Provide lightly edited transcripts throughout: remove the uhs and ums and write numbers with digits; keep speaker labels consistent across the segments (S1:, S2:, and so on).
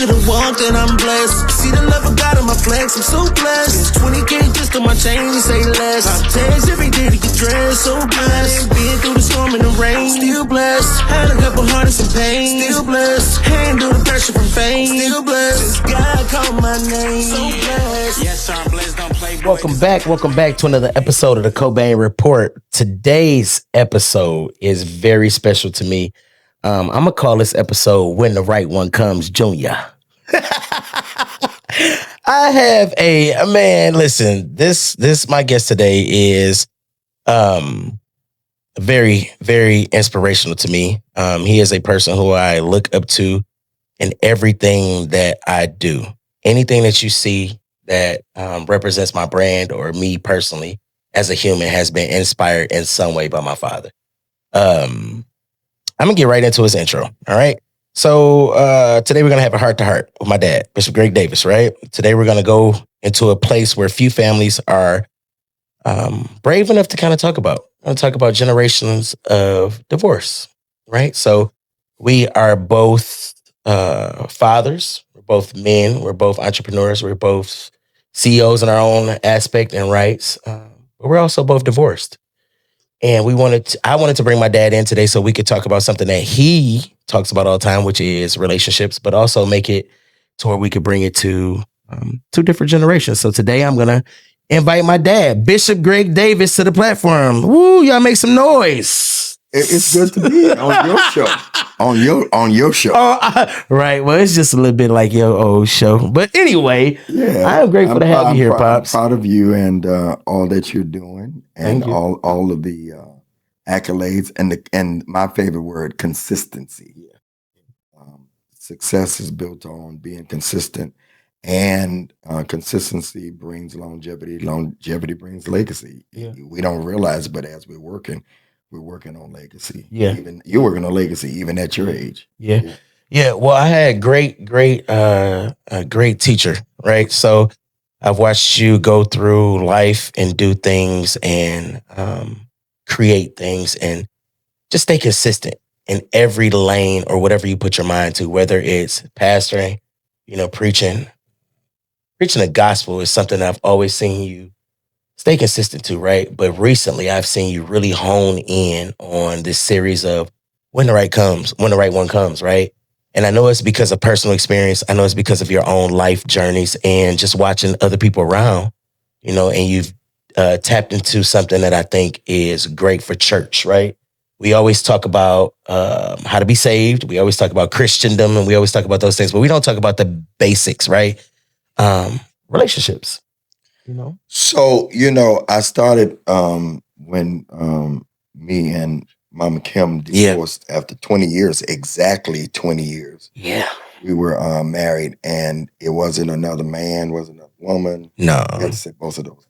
S1: could've walked and I'm blessed. See the love of God in my flex, I'm so blessed. 20K just on my chain, say less. I text every day to get dressed, so blessed. Been through the storm and the rain, still blessed. Had a couple heartaches and pain, still blessed. Handle the pressure from fame, still blessed. God called my name, so blessed. Yes, sir, I'm blessed, don't play.
S2: Welcome back to another episode of the Cobain Report. Today's episode is very special to me. I'm gonna call this episode "When the Right One Comes," Junior. I have a man. Listen, this my guest today is very, very inspirational to me. He is a person who I look up to in everything that I do. Anything that you see that represents my brand or me personally as a human has been inspired in some way by my father. I'm gonna get right into his intro. All right. So today we're gonna have a heart-to-heart with my dad, Bishop Greg Davis. Right. Today we're gonna go into a place where few families are brave enough to kind of talk about. I'm gonna talk about generations of divorce. Right. So we are both fathers. We're both men. We're both entrepreneurs. We're both CEOs in our own aspect and rights. But we're also both divorced. And I wanted to bring my dad in today so we could talk about something that he talks about all the time, which is relationships, but also make it to where we could bring it to two different generations. So today I'm going to invite my dad, Bishop Greg Davis, to the platform. Woo, y'all make some noise.
S3: It's good to be on your show. On your show.
S2: Right. Well, it's just a little bit like your old show. But anyway, I'm grateful to have you here, Pops.
S3: I'm proud of you and all that you're doing and all of the accolades and my favorite word, consistency. Success is built on being consistent, and consistency brings longevity. Longevity brings legacy.
S2: Yeah.
S3: We don't realize, but as we're working on legacy.
S2: Yeah.
S3: Even you're working on legacy, even at your age.
S2: Yeah. Well, I had a great teacher, right? So I've watched you go through life and do things and create things and just stay consistent in every lane or whatever you put your mind to, whether it's pastoring, preaching the gospel is something I've always seen you stay consistent to, right? But recently I've seen you really hone in on this series of when the right one comes, right? And I know it's because of personal experience. I know it's because of your own life journeys and just watching other people around, and you've tapped into something that I think is great for church, right? We always talk about how to be saved. We always talk about Christendom and we always talk about those things, but we don't talk about the basics, right? Relationships.
S3: So, I started when me and Mama Kim divorced after 20 years, exactly 20 years.
S2: Yeah.
S3: We were married, and it wasn't another man, wasn't a woman.
S2: No.
S3: You have to say both of those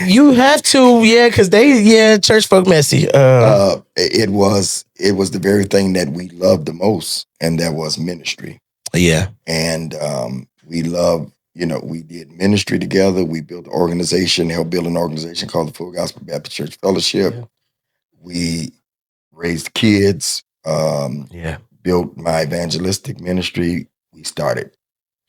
S2: you have to, because church folk messy.
S3: It was the very thing that we loved the most, and that was ministry.
S2: Yeah.
S3: And we loved, we did ministry together. We built an organization, helped build an organization called the Full Gospel Baptist Church Fellowship. Yeah. We raised kids, built my evangelistic ministry. We started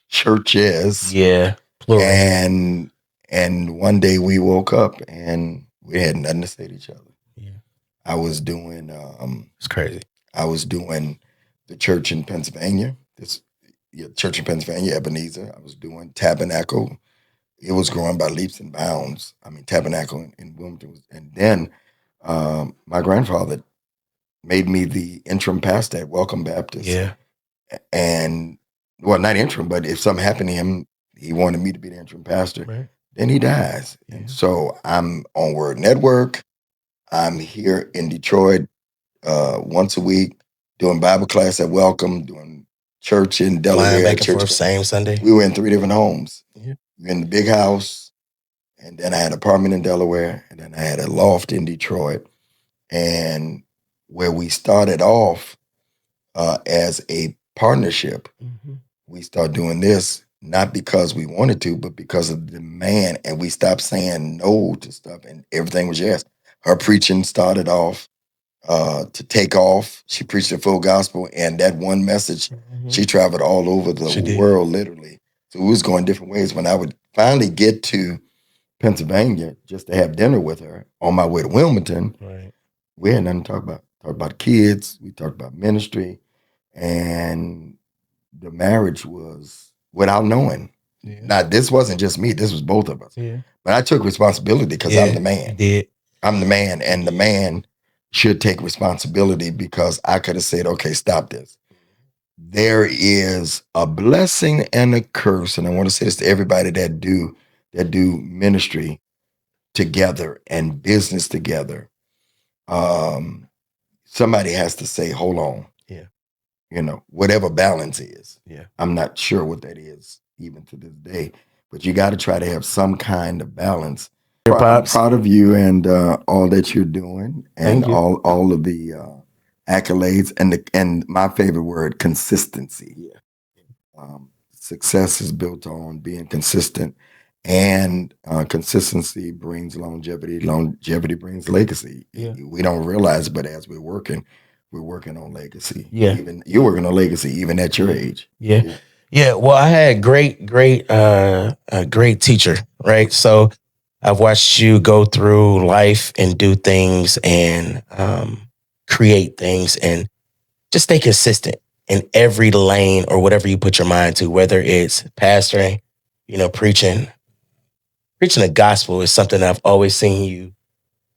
S3: churches.
S2: Yeah, plural.
S3: And one day we woke up and we had nothing to say to each other.
S2: Yeah.
S3: I was doing...
S2: it's crazy.
S3: I was doing the church in Pennsylvania, church in Pennsylvania, Ebenezer. I was doing Tabernacle. It was growing by leaps and bounds. I mean, Tabernacle in Wilmington. And then my grandfather made me the interim pastor at Welcome Baptist.
S2: Yeah.
S3: And, well, not interim, but if something happened to him, he wanted me to be the interim pastor.
S2: Right.
S3: Then he dies. Yeah. And so I'm on Word Network. I'm here in Detroit once a week doing Bible class at Welcome, doing church in Delaware.
S2: Flying back and forth, same Sunday.
S3: We were in 3 different homes.
S2: Yeah.
S3: We were in the big house, and then I had an apartment in Delaware, and then I had a loft in Detroit. And where we started off as a partnership, we started doing this not because we wanted to, but because of the demand, and we stopped saying no to stuff, and everything was yes. Her preaching started off to take off. She preached the full gospel, and that one message, she traveled all over the world, literally. So it was going different ways. When I would finally get to Pennsylvania just to have dinner with her on my way to Wilmington, we had nothing to talk about. Talked about kids, we talked about ministry, and the marriage was without knowing. Now, this wasn't just me, this was both of us. But I took responsibility because I'm the man.
S2: You did.
S3: I'm the man, and the man should take responsibility because I could have said, okay, stop this. There is a blessing and a curse, and I want to say this to everybody that do ministry together and business together. Somebody has to say, hold on. You know, whatever balance is. I'm not sure what that is even to this day, but you got to try to have some kind of balance. I'm proud of you and all that you're doing, and all of the accolades, and my favorite word, consistency. Success is built on being consistent, and consistency brings longevity. Longevity brings legacy. We don't realize, but as we're working on legacy. Even you're working on legacy, even at your age.
S2: Well, I had a great teacher, right? So I've watched you go through life and do things and create things and just stay consistent in every lane or whatever you put your mind to, whether it's pastoring, preaching the gospel is something I've always seen you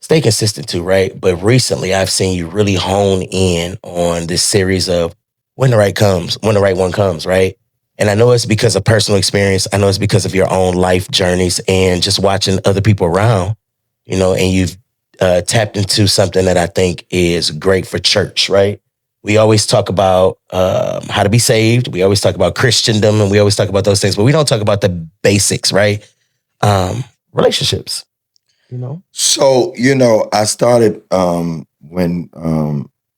S2: stay consistent to, right? But recently I've seen you really hone in on this series of when the right one comes, right? And I know it's because of personal experience. I know it's because of your own life journeys and just watching other people around, and you've tapped into something that I think is great for church, right? We always talk about how to be saved. We always talk about Christendom, and we always talk about those things, but we don't talk about the basics, right? Relationships.
S3: So, I started when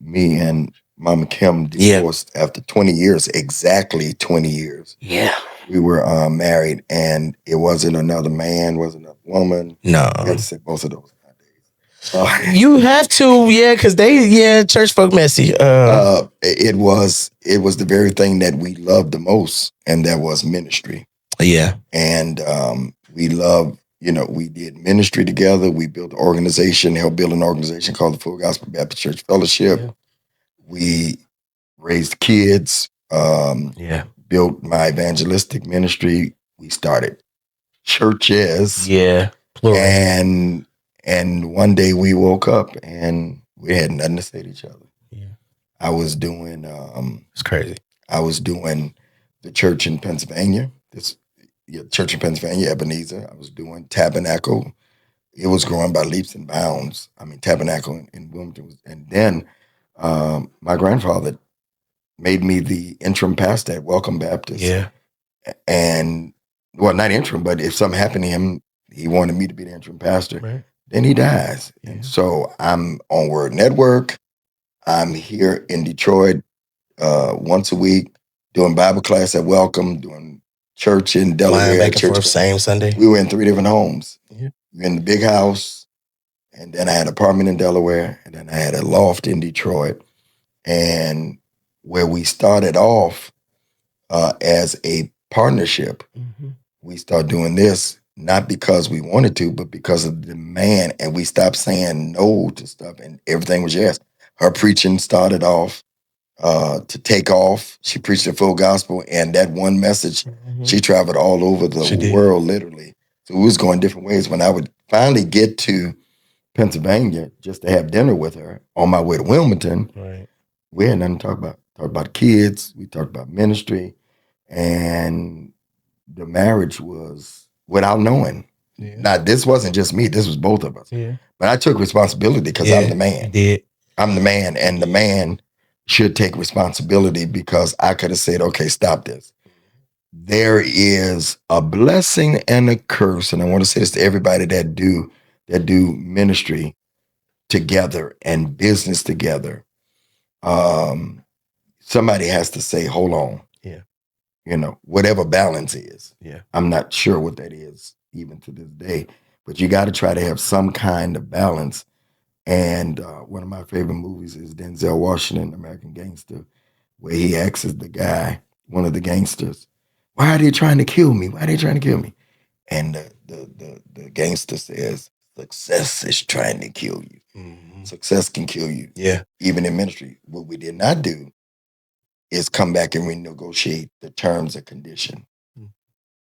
S3: me and Mama Kim divorced after 20 years, exactly 20 years. We were married, and it wasn't another man, wasn't another woman.
S2: No.
S3: You have to say both of those nowadays.
S2: You have to, because church folk messy.
S3: It was the very thing that we loved the most, and that was ministry. And we loved, we did ministry together. We built an organization, helped build an organization called the Full Gospel Baptist Church Fellowship. We raised kids, built my evangelistic ministry. We started churches. Plural. And one day we woke up and we had nothing to say to each other. I was doing
S2: it's crazy.
S3: I was doing the church in Pennsylvania. Church in Pennsylvania, Ebenezer. I was doing Tabernacle. It was growing by leaps and bounds. I mean, Tabernacle in Wilmington. And then my grandfather made me the interim pastor at Welcome Baptist. And, well, not interim, but if something happened to him, he wanted me to be the interim pastor.
S2: Right.
S3: Then he dies. And so I'm on Word Network. I'm here in Detroit once a week doing Bible class at Welcome, doing church in Delaware.
S2: Back and forth, same Sunday.
S3: We were in 3 different homes. We were in the big house, and then I had an apartment in Delaware, and then I had a loft in Detroit. And where we started off as a partnership, we started doing this not because we wanted to, but because of the demand, and we stopped saying no to stuff, and everything was yes. Her preaching started off to take off. She preached the full gospel, and that one message, she traveled all over the world, literally. So it was going different ways. When I would finally get to Pennsylvania just to have dinner with her on my way to Wilmington, we had nothing to talk about. Talked about kids, we talked about ministry, and the marriage was without knowing. Now, this wasn't just me, this was both of us. But I took responsibility because I'm the man.
S2: You did.
S3: I'm the man, and the man should take responsibility because I could have said, okay, stop this. There is a blessing and a curse, and I want to say this to everybody that do ministry together and business together. Somebody has to say, hold on. Whatever balance is. I'm not sure what that is even to this day, but you got to try to have some kind of balance. And one of my favorite movies is Denzel Washington, American Gangster, where he asks the guy, one of the gangsters, why are they trying to kill me? Why are they trying to kill me? And the gangster says, success is trying to kill you.
S2: Mhm.
S3: Success can kill you.
S2: Yeah.
S3: Even in ministry. What we did not do is come back and renegotiate the terms and condition.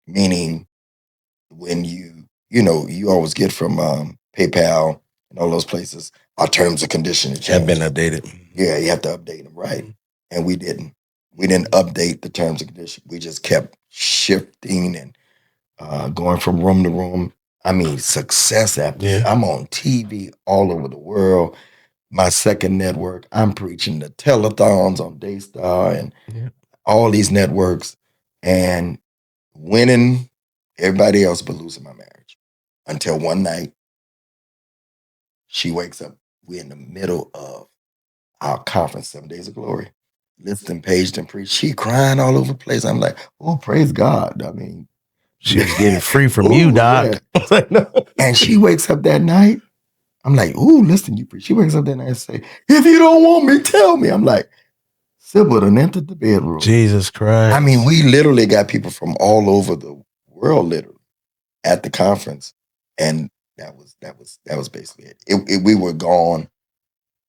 S3: Meaning when you always get from PayPal and all those places, our terms and conditions
S2: Have been updated.
S3: Yeah, you have to update them, right? And we didn't. We didn't update the terms and conditions. We just kept shifting and going from room to room. I mean, success after I'm on TV all over the world. My second network, I'm preaching the telethons on Daystar and all these networks and winning everybody else but losing my marriage. Until one night, she wakes up. We're in the middle of our conference, 7 Days of Glory. Listening, paged and preached. She crying all over the place. I'm like, oh, praise God. I mean,
S2: she was getting free from you, Doc.
S3: Yeah. And she wakes up that night. I'm like, ooh, listen, you preach. She wakes up that night and say, if you don't want me, tell me. I'm like, Sybil done entered the bedroom.
S2: Jesus Christ.
S3: I mean, we literally got people from all over the world, literally, at the conference. And that was basically it. We were gone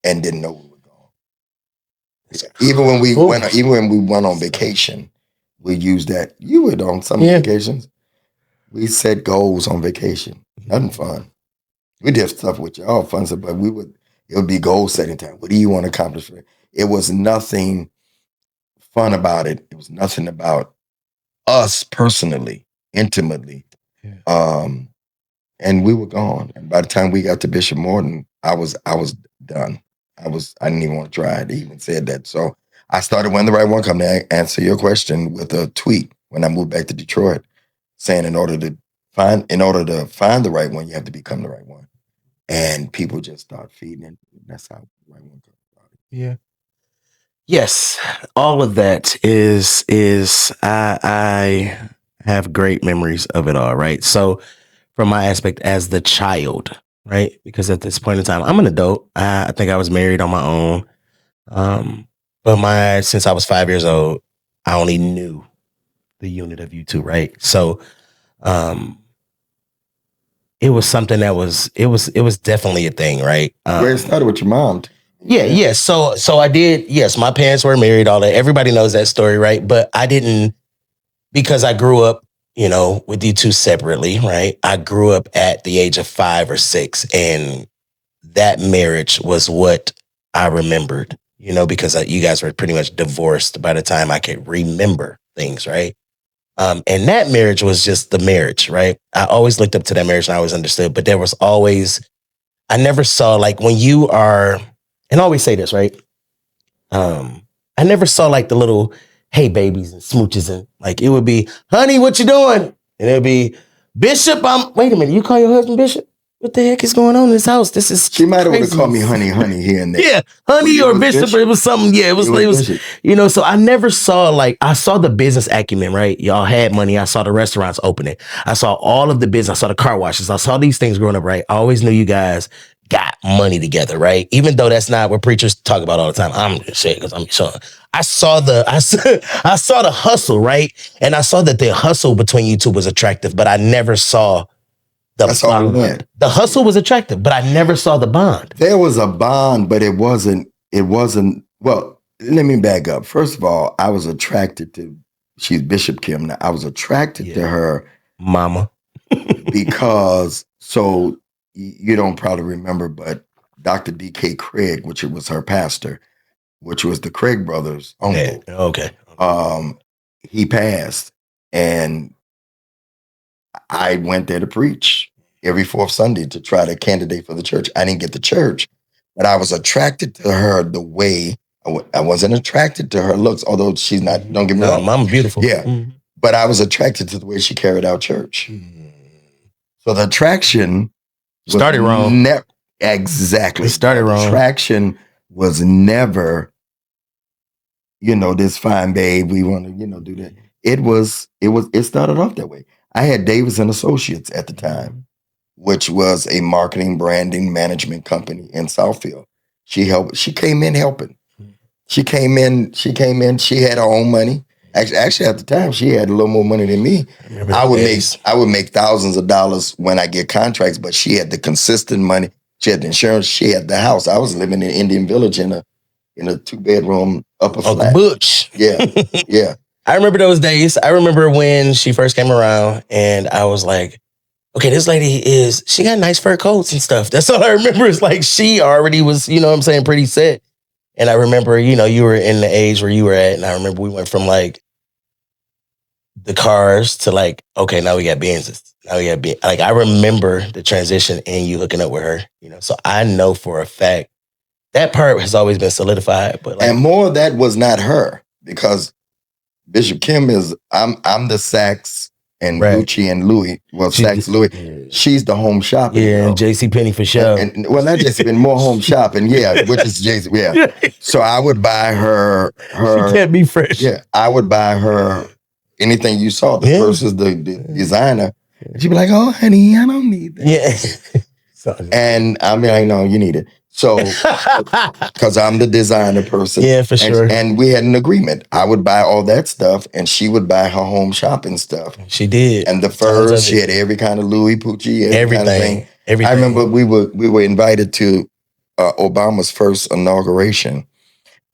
S3: and didn't know we were gone. Even when we went on vacation, we used that. You were on some vacations. We set goals on vacation. Nothing fun. We did stuff with y'all fun stuff, but it would be goal setting time. What do you want to accomplish? It was nothing fun about it. It was nothing about us personally, intimately. And we were gone. And by the time we got to Bishop Morton, I was done. I didn't even want to try. They even said that. So I started When the Right One Come to answer your question with a tweet when I moved back to Detroit, saying in order to find the right one, you have to become the right one. And people just start feeding it. That's how the right one comes about it.
S2: Yeah. Yes, all of that is I have great memories of it all, right? So from my aspect as the child, right? Because at this point in time, I'm an adult. I think I was married on my own. But since I was 5 years old, I only knew the unit of U2, right? So it was something that was definitely a thing, right?
S3: Where it started with your mom.
S2: Yeah. So I did. Yes, my parents were married. All that. Everybody knows that story, right? But I didn't, because I grew up, with U2 separately, right? I grew up at the age of 5 or 6, and that marriage was what I remembered, because you guys were pretty much divorced by the time I could remember things, right? And that marriage was just the marriage, right? I always looked up to that marriage and I always understood, but there was always, I never saw, like, when you are, and I always say this, right? I never saw like the little hey babies and smooches, and like it would be, honey, what you doing? And it would be, Bishop, wait a minute, you call your husband Bishop? What the heck is going on in this house? This is
S3: She might have called me honey here and there.
S2: Yeah, honey or Bishop, or it was something. Yeah, it was, so I never saw, like, I saw the business acumen, right? Y'all had money. I saw the restaurants opening. I saw all of the business. I saw the car washes. I saw these things growing up, right? I always knew you guys got money together, right? Even though that's not what preachers talk about all the time. I'm just saying because I'm sure. I saw the hustle, right? And I saw that the hustle between you two was attractive, but I never saw
S3: that's all we had.
S2: The hustle was attractive, but I never saw the bond.
S3: There was a bond, but it wasn't, well, let me back up. First of all, I was attracted to, she's Bishop Kim now. I was attracted to her.
S2: Mama.
S3: Because, so you don't probably remember, but Dr. D.K. Craig, which was her pastor, which was the Craig brothers' uncle.
S2: Okay.
S3: He passed, and I went there to preach every fourth Sunday to try to candidate for the church. I didn't get the church, but I was attracted to her the way, I wasn't attracted to her looks, although she's not, don't get me wrong.
S2: Mama's beautiful.
S3: Yeah. Mm-hmm. But I was attracted to the way she carried out church. So the attraction
S2: started wrong.
S3: Exactly.
S2: It started wrong.
S3: Attraction was never, this fine babe, we want to, do that. It started off that way. I had Davis and Associates at the time. which was a marketing, branding, management company in Southfield. She came in helping. She came in, she had her own money. Actually, at the time, she had a little more money than me. I would make thousands of dollars when I get contracts, but she had the consistent money. She had the insurance. She had the house. I was living in Indian Village in a 2-bedroom upper flat.
S2: Butch.
S3: Yeah, yeah.
S2: I remember those days. I remember when she first came around, and I was like, okay, this lady she got nice fur coats and stuff. That's all I remember. Is like she already was, you know what I'm saying, pretty set. And I remember, you were in the age where you were at, and I remember we went from like the cars to like, okay, now we got Benzes. Like, I remember the transition and you hooking up with her, So I know for a fact that part has always been solidified. But like,
S3: and more of that was not her, because Bishop Kim I'm the sax and Gucci and Louis. Well, sax Louis. Yeah. She's the home shopping.
S2: Yeah, and JC Penney for sure.
S3: And well, not JC Penney, more home shopping. Yeah, which is JC. Yeah. So I would buy her.
S2: She can't be fresh.
S3: Yeah, I would buy her anything you saw. The versus the designer. She'd be like, "Oh, honey, I don't need that."
S2: Yeah.
S3: And I mean, I know you need it. So, because I'm the designer person.
S2: Yeah, for sure.
S3: And we had an agreement. I would buy all that stuff, and she would buy her home shopping stuff.
S2: She did.
S3: And the furs, she had every kind of Louis Pucci,
S2: everything.
S3: Kind of thing.
S2: Everything.
S3: I remember we were invited to Obama's first inauguration,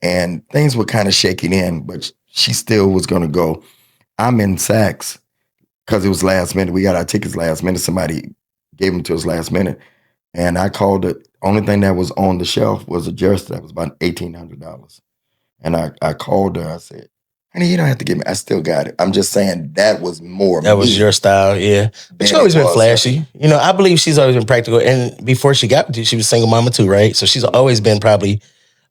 S3: and things were kind of shaking in, but she still was going to go. I'm in Saks because it was last minute. We got our tickets last minute. Somebody gave them to us last minute. And I called it. Only thing that was on the shelf was a jersey that was about $1,800. And I called her. I said, honey, you don't have to give me. I still got it. I'm just saying that was more.
S2: That was your style, yeah. But she's always been flashy. I believe she's always been practical. And before she got to, she was single mama too, right? So she's always been probably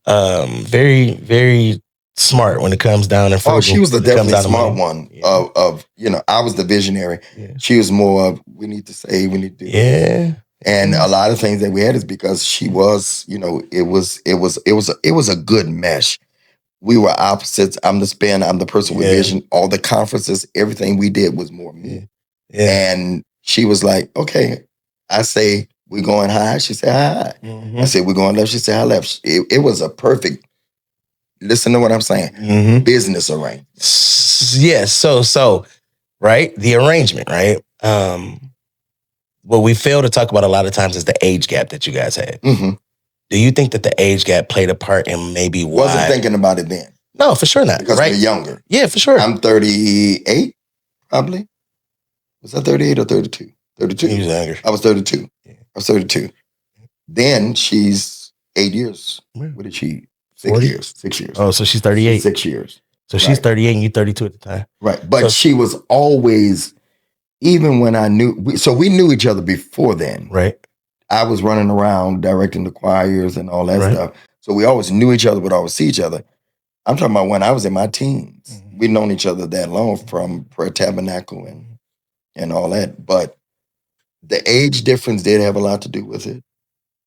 S2: very, very smart when it comes down and frugal.
S3: Oh, she was the definitely smart one of I was the visionary. Yeah. She was more of, we need to say, we need to do this. And a lot of things that we had is because she was, it was a good mesh. We were opposites. I'm the spin. I'm the person with vision. All the conferences, everything we did was more me. Yeah. And she was like, okay. I say, we're going high. She said, high. Mm-hmm. I said, we're going left. She said, high left. It was a perfect, listen to what I'm saying, business arrangement.
S2: Yes. So, right? The arrangement, right? What we fail to talk about a lot of times is the age gap that you guys had. Mm-hmm. Do you think that the age gap played a part in maybe why?
S3: Wasn't thinking about it then.
S2: No, for sure not.
S3: Because we're younger.
S2: Yeah, for sure.
S3: I'm 38, probably. Was I 38 or 32? 32.
S2: He was younger.
S3: I was 32. Yeah. I was 32. Then she's 8 years. What is she? 6 years. 6 years.
S2: Oh, so she's 38.
S3: 6 years.
S2: So she's 38 and you're 32 at the time.
S3: Right. But she was always... Even when I knew, we knew each other before then.
S2: Right.
S3: I was running around directing the choirs and all that stuff. So we always knew each other, would always see each other. I'm talking about when I was in my teens. Mm-hmm. We'd known each other that long from Prayer Tabernacle and all that. But the age difference did have a lot to do with it.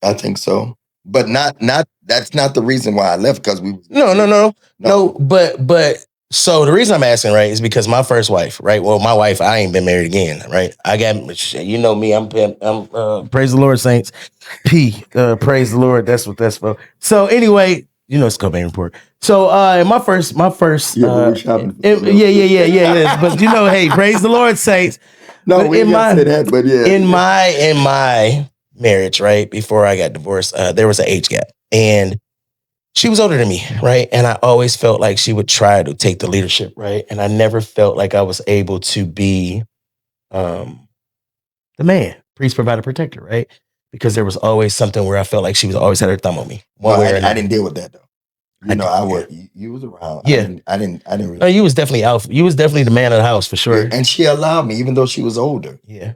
S3: I think so. But not that's not the reason why I left, because we...
S2: No, but... So the reason I'm asking, right, is because my first wife, right? Well, my wife, I ain't been married again, right? I got, me, I'm praise the Lord, saints. Praise the Lord. That's what that's for. So anyway, it's Cobain Report. So my first, yeah. But hey, praise the Lord, saints.
S3: No, we can't say that, but yeah.
S2: In my marriage, right, before I got divorced, there was an age gap, and she was older than me, right? And I always felt like she would try to take the leadership, right? And I never felt like I was able to be the man, priest, provider, protector, right? Because there was always something where I felt like she was always had her thumb on me.
S3: I didn't deal with that though. You was around.
S2: Yeah.
S3: I didn't really.
S2: No, you was definitely alpha. You was definitely the man of the house for sure.
S3: Yeah, and she allowed me, even though she was older.
S2: Yeah.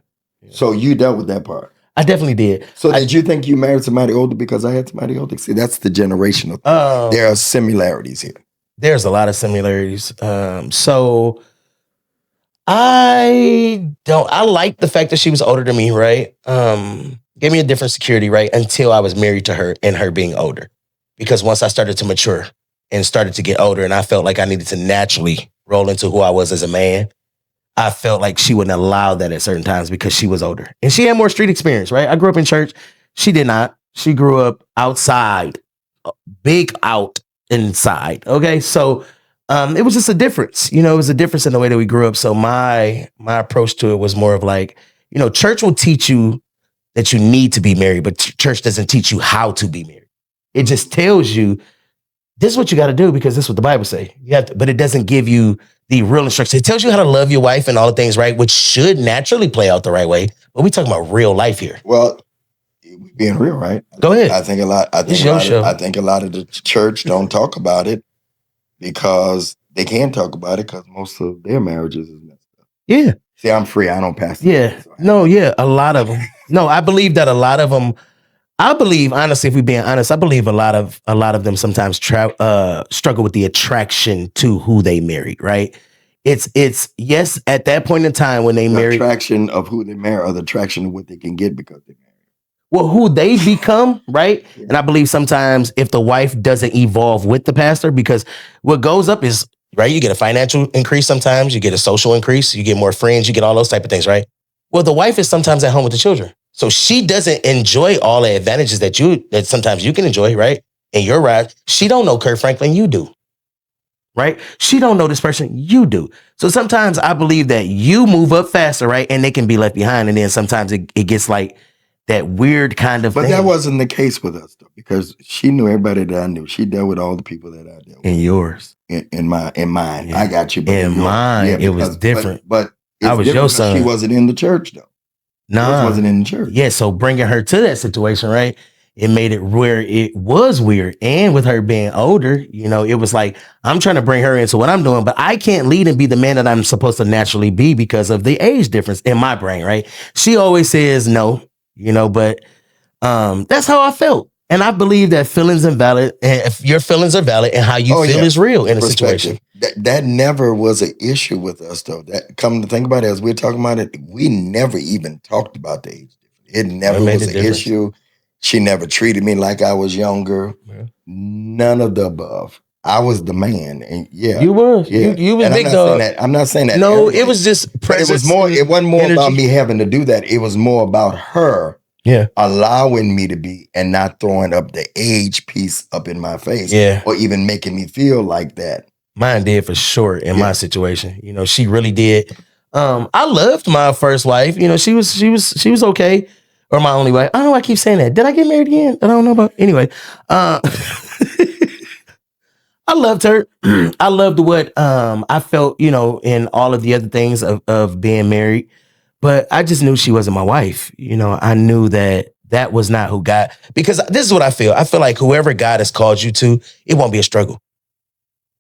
S3: So you dealt with that part.
S2: I definitely did.
S3: So did you think you married somebody older because I had somebody older? See, that's the generational thing. There are similarities here.
S2: There's a lot of similarities. So I like the fact that she was older than me, right? Gave me a different security, right? Until I was married to her and her being older. Because once I started to mature and started to get older and I felt like I needed to naturally roll into who I was as a man, I felt like she wouldn't allow that at certain times because she was older and she had more street experience, right? I grew up in church. She did not. She grew up outside, big out inside. Okay. So it was just a difference. It was a difference in the way that we grew up. So my approach to it was more of like, church will teach you that you need to be married, but church doesn't teach you how to be married. It just tells you this is what you got to do because this is what the Bible say. You have to, but it doesn't give you the real instructions. It tells you how to love your wife and all the things, right? Which should naturally play out the right way. But we talking about real life here.
S3: Well, being real, right?
S2: Go ahead.
S3: I think a lot of the church don't talk about it because they can't talk about it because most of their marriages is messed up.
S2: Yeah.
S3: See, I'm free. I don't pass.
S2: Yeah. No, yeah. A lot of them. No, I believe that a lot of them. I believe, honestly, if we're being honest, I believe a lot of them sometimes struggle with the attraction to who they married, right? It's yes, at that point in time when they married.
S3: The attraction of who they marry or the attraction of what they can get because they married.
S2: Well, who they become, right? Yeah. And I believe sometimes if the wife doesn't evolve with the pastor, because what goes up is, right, you get a financial increase sometimes, you get a social increase, you get more friends, you get all those type of things, right? Well, the wife is sometimes at home with the children. So she doesn't enjoy all the advantages that sometimes you can enjoy, right? In your ride, she don't know Kurt Franklin, you do, right? She don't know this person, you do. So sometimes I believe that you move up faster, right? And they can be left behind. And then sometimes it gets like that weird kind of
S3: But
S2: thing.
S3: That wasn't the case with us, though, because she knew everybody that I knew. She dealt with all the people that I dealt with.
S2: In yours.
S3: In mine.
S2: Yeah.
S3: I got you. But
S2: in mine, it was different.
S3: But
S2: I was your son.
S3: She wasn't in the church, though.
S2: No,
S3: wasn't in the church.
S2: Yeah, so bringing her to that situation, right? It made it where it was weird. And with her being older, it was like, I'm trying to bring her into what I'm doing, but I can't lead and be the man that I'm supposed to naturally be because of the age difference in my brain, right? She always says no, but that's how I felt. And I believe that feelings are valid. And if your feelings are valid and how you feel is real in a situation.
S3: That never was an issue with us, though. That, come to think about it, as we're talking about it, we never even talked about the age difference. It never was an issue. She never treated me like I was younger. Yeah. None of the above. I was the man, and
S2: you were. Yeah. You was big dog.
S3: I'm not saying that.
S2: No, it was just presence.
S3: It was more. It wasn't more about me having to do that. It was more about her.
S2: Yeah,
S3: allowing me to be and not throwing up the age piece up in my face.
S2: Yeah,
S3: or even making me feel like that.
S2: Mine did for sure in my situation. She really did. I loved my first wife. She was okay. Or my only wife. I don't know why I keep saying that. Did I get married again? I don't know about. Anyway, I loved her. I loved what I felt, in all of the other things of being married. But I just knew she wasn't my wife. I knew that was not who God, because this is what I feel. I feel like whoever God has called you to, it won't be a struggle.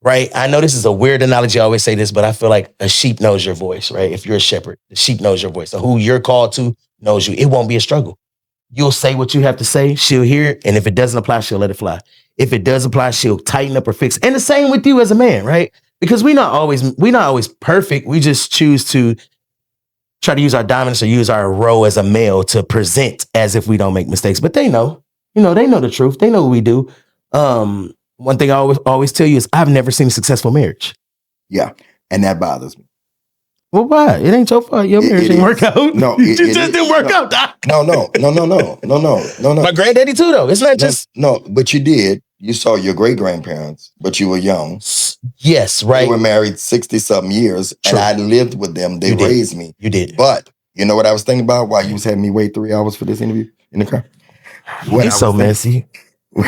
S2: Right? I know this is a weird analogy. I always say this, but I feel like a sheep knows your voice, right? If you're a shepherd, the sheep knows your voice. So who you're called to knows you. It won't be a struggle. You'll say what you have to say. She'll hear it. And if it doesn't apply, she'll let it fly. If it does apply, she'll tighten up or fix it. And the same with you as a man, right? Because we're not always perfect. We just choose to try to use our dominance or use our role as a male to present as if we don't make mistakes. But they know, they know the truth. They know what we do. One thing I always tell you is I've never seen a successful marriage.
S3: Yeah. And that bothers me.
S2: Well, why? It ain't your fault. Your marriage didn't work out.
S3: No,
S2: it just didn't work out, Doc.
S3: No.
S2: My granddaddy too, though. It's not just.
S3: No, but you did. You saw your great-grandparents, but you were young.
S2: Yes, right.
S3: They were married 60-something years,
S2: True.
S3: and I lived with them. They raised me.
S2: You did.
S3: But you know what I was thinking about while you was having me wait 3 hours for this interview in the car?
S2: You're so messy.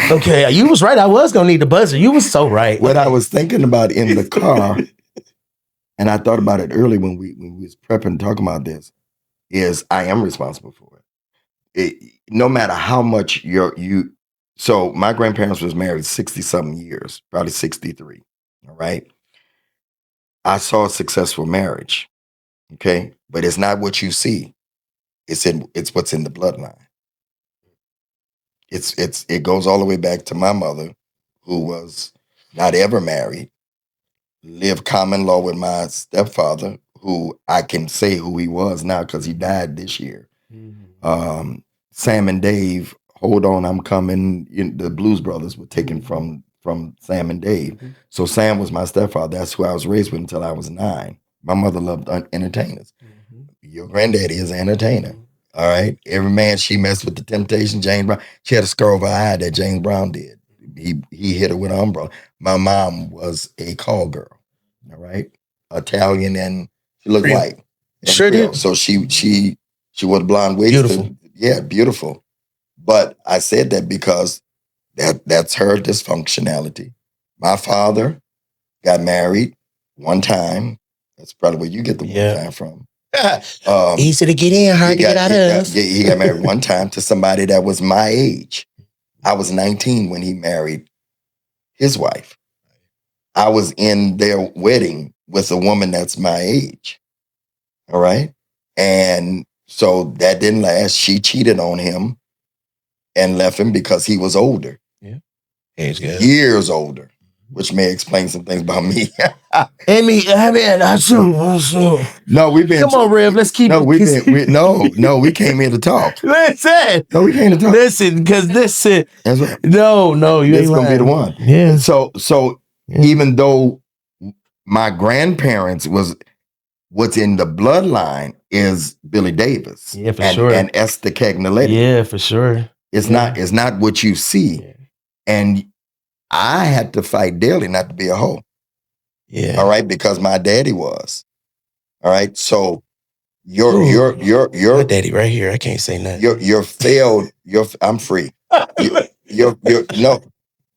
S2: Okay, you was right. I was going to need the buzzer. You was so right.
S3: What I was thinking about in the car, and I thought about it early when we was prepping, talking about this, is I am responsible for it. No matter how much you. So my grandparents was married 60-something years, probably 63. All right. I saw a successful marriage. Okay. But it's not what you see. It's what's in the bloodline. It goes all the way back to my mother, who was not ever married, lived common law with my stepfather, who I can say who he was now because he died this year. Mm-hmm. Sam and Dave, Hold On, I'm Coming. The Blues Brothers were taken from Sam and Dave. Mm-hmm. So Sam was my stepfather. That's who I was raised with until I was 9. My mother loved entertainers. Your granddaddy is an entertainer. All right. Every man she messed with the Temptation, James Brown. She had a scar over her eye that James Brown did. He hit her with an umbrella. My mom was a call girl. All right. Italian, and she looked
S2: Real.
S3: white.
S2: Sure did.
S3: So she wore blonde wigs.
S2: Beautiful.
S3: Yeah, beautiful. But I said that because that's her dysfunctionality. My father got married one time. That's probably where you get the one time from.
S2: Easy to get in, hard to get out of.
S3: He got married one time to somebody that was my age. I was 19 when he married his wife. I was in their wedding with a woman that's my age. All right. And so that didn't last. She cheated on him and left him because he was older.
S2: Yeah. Age gap.
S3: Years older, which may explain some things about me.
S2: Amy,
S3: No, we've been.
S2: Come on, Rev. Let's keep.
S3: No, we came here to talk.
S2: Listen.
S3: No, we came to talk.
S2: Listen, because listen.
S3: That's right.
S2: No, you
S3: It's
S2: ain't
S3: gonna be the one.
S2: Yeah.
S3: So even though my grandparents what's in the bloodline is Billy Davis.
S2: Yeah, for sure.
S3: And Esther Cagnaletti.
S2: Yeah, for sure.
S3: It's not what you see.
S2: Yeah.
S3: And I had to fight daily not to be a hoe.
S2: Yeah.
S3: All right, because my daddy was. All right. So your
S2: my daddy right here. I can't say nothing.
S3: I'm free.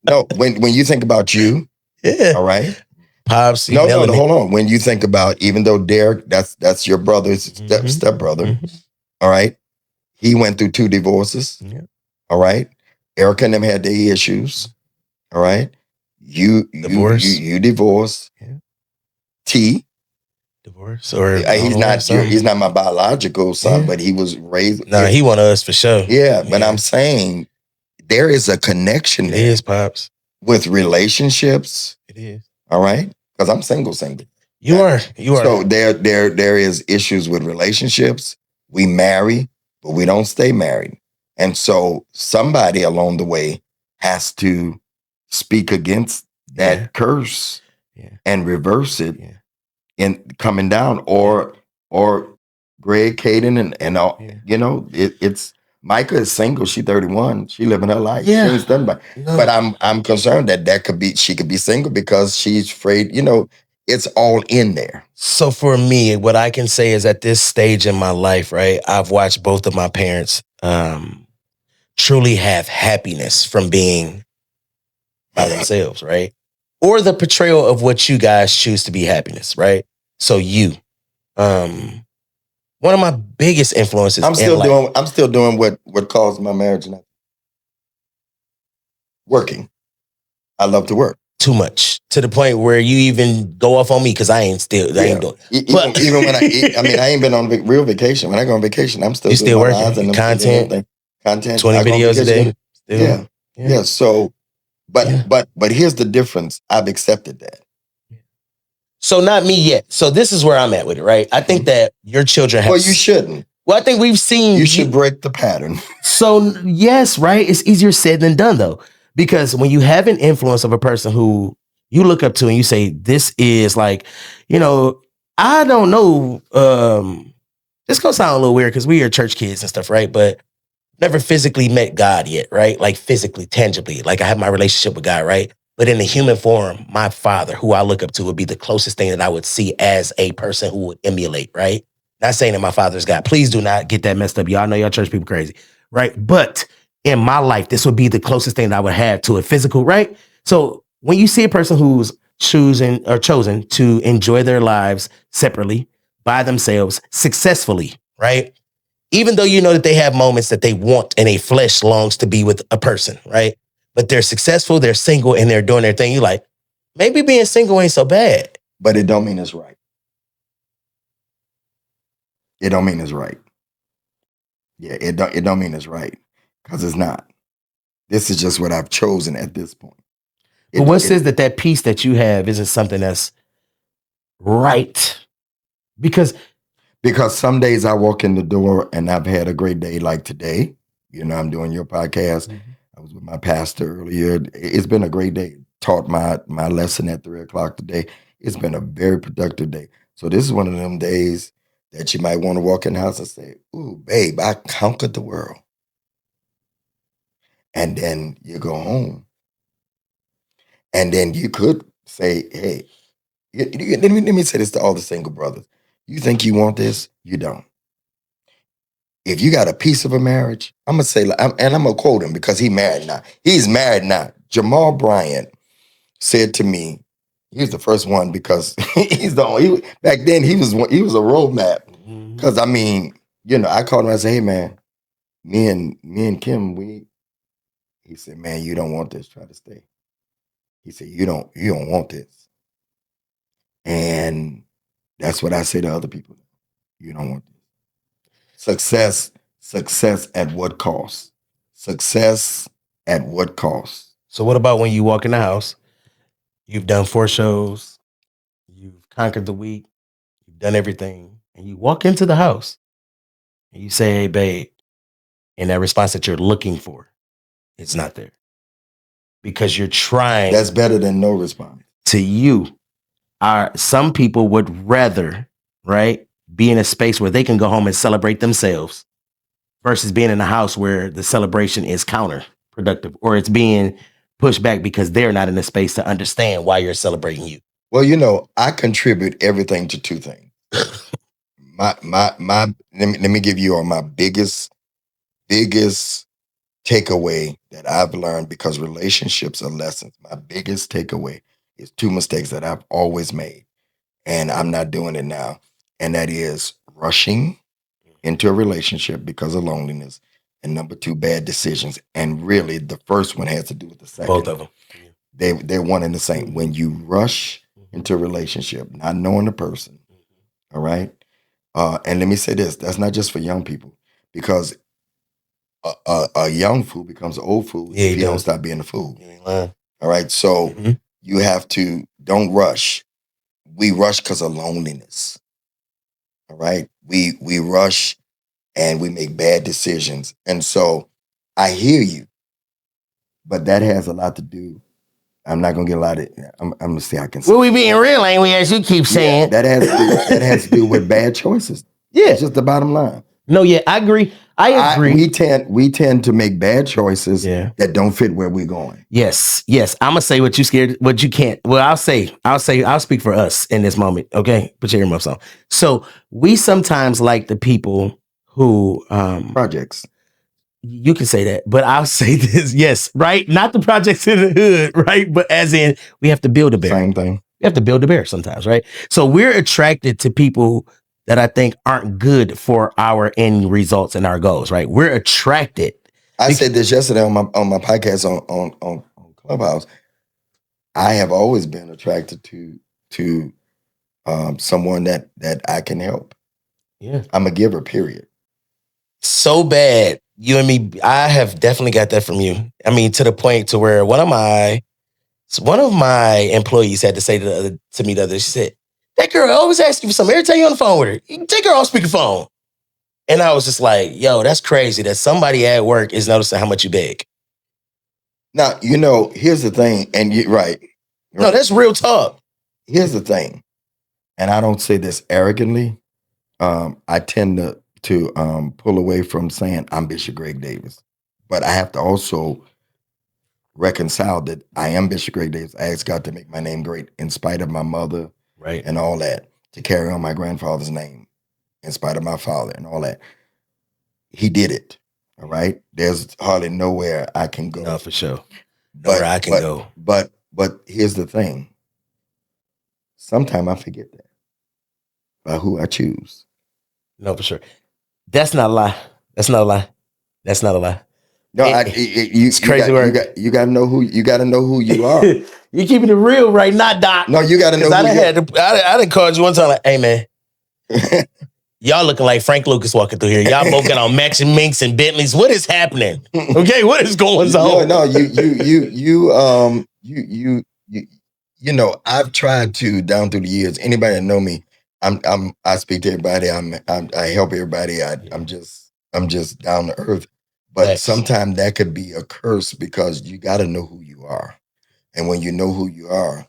S3: No, when you think about you,
S2: Yeah.
S3: all right.
S2: Pops.
S3: No, hold on. When you think about, even though Derek, that's your brother's stepbrother, all right. He went through 2 divorces.
S2: Yeah.
S3: All right. Erica and them had their issues. All right. You divorced.
S2: Yeah.
S3: T.
S2: Divorce or
S3: he's not my biological son, but he was raised.
S2: No, he want us for sure.
S3: Yeah, but I'm saying there is a connection there.
S2: It is, Pops.
S3: With relationships.
S2: It is.
S3: All right. Because I'm single.
S2: You are.
S3: So there is issues with relationships. We marry, but we don't stay married. And so somebody along the way has to speak against that curse and reverse it in coming down, or Greg, Caden, and all, it's Micah is single. She's 31. She living her life.
S2: Yeah.
S3: She ain't done by. No. But I'm concerned she could be single because she's afraid, it's all in there.
S2: So for me, what I can say is at this stage in my life, right, I've watched both of my parents truly have happiness from being by themselves, right? Or the portrayal of what you guys choose to be happiness, right? So one of my biggest influences.
S3: I'm still doing what caused my marriage not working. I love to work.
S2: Too much, to the point where you even go off on me because I ain't doing it.
S3: Even when I ain't been on real vacation. When I go on vacation, I'm still
S2: doing working. Content, 20 videos a day.
S3: Yeah. So, but here's the difference. I've accepted that.
S2: So not me yet. So this is where I'm at with it, right? I think that your children have...
S3: Well, you shouldn't.
S2: Well, I think we've seen...
S3: You should break the pattern.
S2: So yes, right? It's easier said than done, though. Because when you have an influence of a person who you look up to and you say, this is like, I don't know. This gonna sound a little weird because we are church kids and stuff, right? But never physically met God yet, right? Like physically, tangibly. Like I have my relationship with God, right? But in the human form, my father, who I look up to, would be the closest thing that I would see as a person who would emulate, right? Not saying that my father's God. Please do not get that messed up. Y'all know y'all church people crazy, right? But in my life, this would be the closest thing that I would have to a physical, right? So when you see a person who's chosen to enjoy their lives separately, by themselves, successfully, right? Even though you know that they have moments that they want and a flesh longs to be with a person, right? But they're successful, they're single, and they're doing their thing. You're like, maybe being single ain't so bad.
S3: But it don't mean it's right. It don't mean it's right. Yeah, it don't mean it's right. Because it's not. This is just what I've chosen at this point.
S2: But what says that peace that you have isn't something that's right? Because
S3: some days I walk in the door and I've had a great day like today. I'm doing your podcast. Mm-hmm. I was with my pastor earlier. It's been a great day. Taught my lesson at 3:00 today. It's been a very productive day. So this is one of them days that you might want to walk in the house and say, "Ooh, babe, I conquered the world." And then you go home. And then you could say, "Hey, let me say this to all the single brothers. You think you want this? You don't. If you got a piece of a marriage," I'm going to say, and I'm going to quote him because he's married now. He's married now. Jamal Bryant said to me, he's the first one because he's the only, back then he was a roadmap. Because I mean, I called him and I said, "Hey man, me and Kim, he said, "Man, you don't want this, try to stay." He said, you don't want this." And that's what I say to other people. You don't want this. Success at what cost? Success at what cost?
S2: So what about when you walk in the house, you've done 4 shows, you've conquered the week, you've done everything, and you walk into the house and you say, "Hey, babe," and that response that you're looking for, it's not there. Because you're trying.
S3: That's better than no response.
S2: To you, some people would rather, right, be in a space where they can go home and celebrate themselves versus being in a house where the celebration is counterproductive or it's being pushed back because they're not in a space to understand why you're celebrating you.
S3: Well, I contribute everything to 2 things. Let me give you my biggest takeaway that I've learned, because relationships are lessons. My biggest takeaway is 2 mistakes that I've always made, and I'm not doing it now. And that is rushing into a relationship because of loneliness, and number 2, bad decisions. And really, the first one has to do with the second.
S2: Both of them.
S3: They're one and the same. When you rush into a relationship, not knowing the person, all right? And let me say this, that's not just for young people, because a young fool becomes an old fool if he don't stop being a fool. All right, so you have to, don't rush. We rush because of loneliness. All right, we rush and we make bad decisions. And so I hear you, but that has a lot to do. I'm not gonna get a lot of. I'm gonna see. I can.
S2: Well, we being real, ain't we? As you keep saying,
S3: that has to do with bad choices.
S2: Yeah,
S3: it's just the bottom line.
S2: No, yeah, I agree. I agree.
S3: We tend to make bad choices that don't fit where we're going.
S2: Yes. I'm gonna say what you can't. Well, I'll speak for us in this moment. Okay, put your earmuffs on. So we sometimes like the people who
S3: projects.
S2: You can say that, but I'll say this. Yes, right. Not the projects in the hood, right? But as in, we have to build a bear.
S3: Same thing.
S2: We have to build a bear sometimes, right? So we're attracted to people that I think aren't good for our end results and our goals, right? We're attracted.
S3: I said this yesterday on my podcast on Clubhouse. I have always been attracted to someone that I can help.
S2: Yeah,
S3: I'm a giver. Period.
S2: So bad. You and me, I have definitely got that from you. I mean, to the point to where one of my employees had to say to me the other day, she said, "That girl always asks you for something. Every time you're on the phone with her, take her off speakerphone." And I was just like, yo, that's crazy that somebody at work is noticing how much you beg.
S3: Now, here's the thing, and you're right.
S2: No, that's real talk.
S3: Here's the thing, and I don't say this arrogantly. I tend to pull away from saying I'm Bishop Greg Davis, but I have to also reconcile that I am Bishop Greg Davis. I asked God to make my name great in spite of my mother,
S2: right,
S3: and all that, to carry on my grandfather's name in spite of my father and all that. He did it. All right. There's hardly nowhere I can go.
S2: No, for sure. Nowhere I can go.
S3: But here's the thing. Sometimes I forget that by who I choose.
S2: No, for sure. That's not a lie. That's not a lie. That's not a lie.
S3: No, it's crazy work. You got to know who you are.
S2: You're keeping it real right now, Doc.
S3: No, you got to know.
S2: I done called you one time like, "Hey man, y'all looking like Frank Lucas walking through here. Y'all both got on Max and Minks and Bentleys. What is happening? Okay, what is going on?"
S3: No, I've tried to, down through the years, anybody that know me, I speak to everybody. I help everybody. I'm just down to earth. But sometimes that could be a curse, because you got to know who you are. And when you know who you are,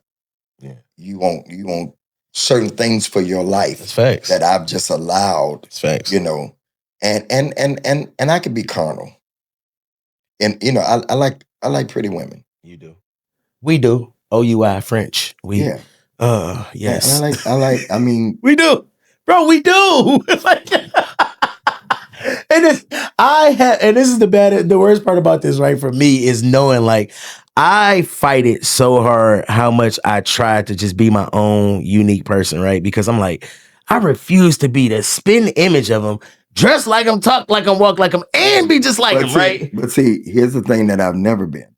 S3: you won't certain things for your life
S2: That's facts.
S3: that I've just allowed,
S2: That's facts.
S3: you know, and I could be carnal. And you know, I like pretty women.
S2: You do. We do. OUI French. We
S3: Yeah.
S2: yes.
S3: And I mean,
S2: we do. Bro, we do. Like, and this is the worst part about this, right? For me is knowing like I fight it so hard how much I try to just be my own unique person, right? Because I'm like, I refuse to be the spin image of him, dress like him, talk like him, walk like him, and be just like him, right?
S3: But see, here's the thing that I've never been.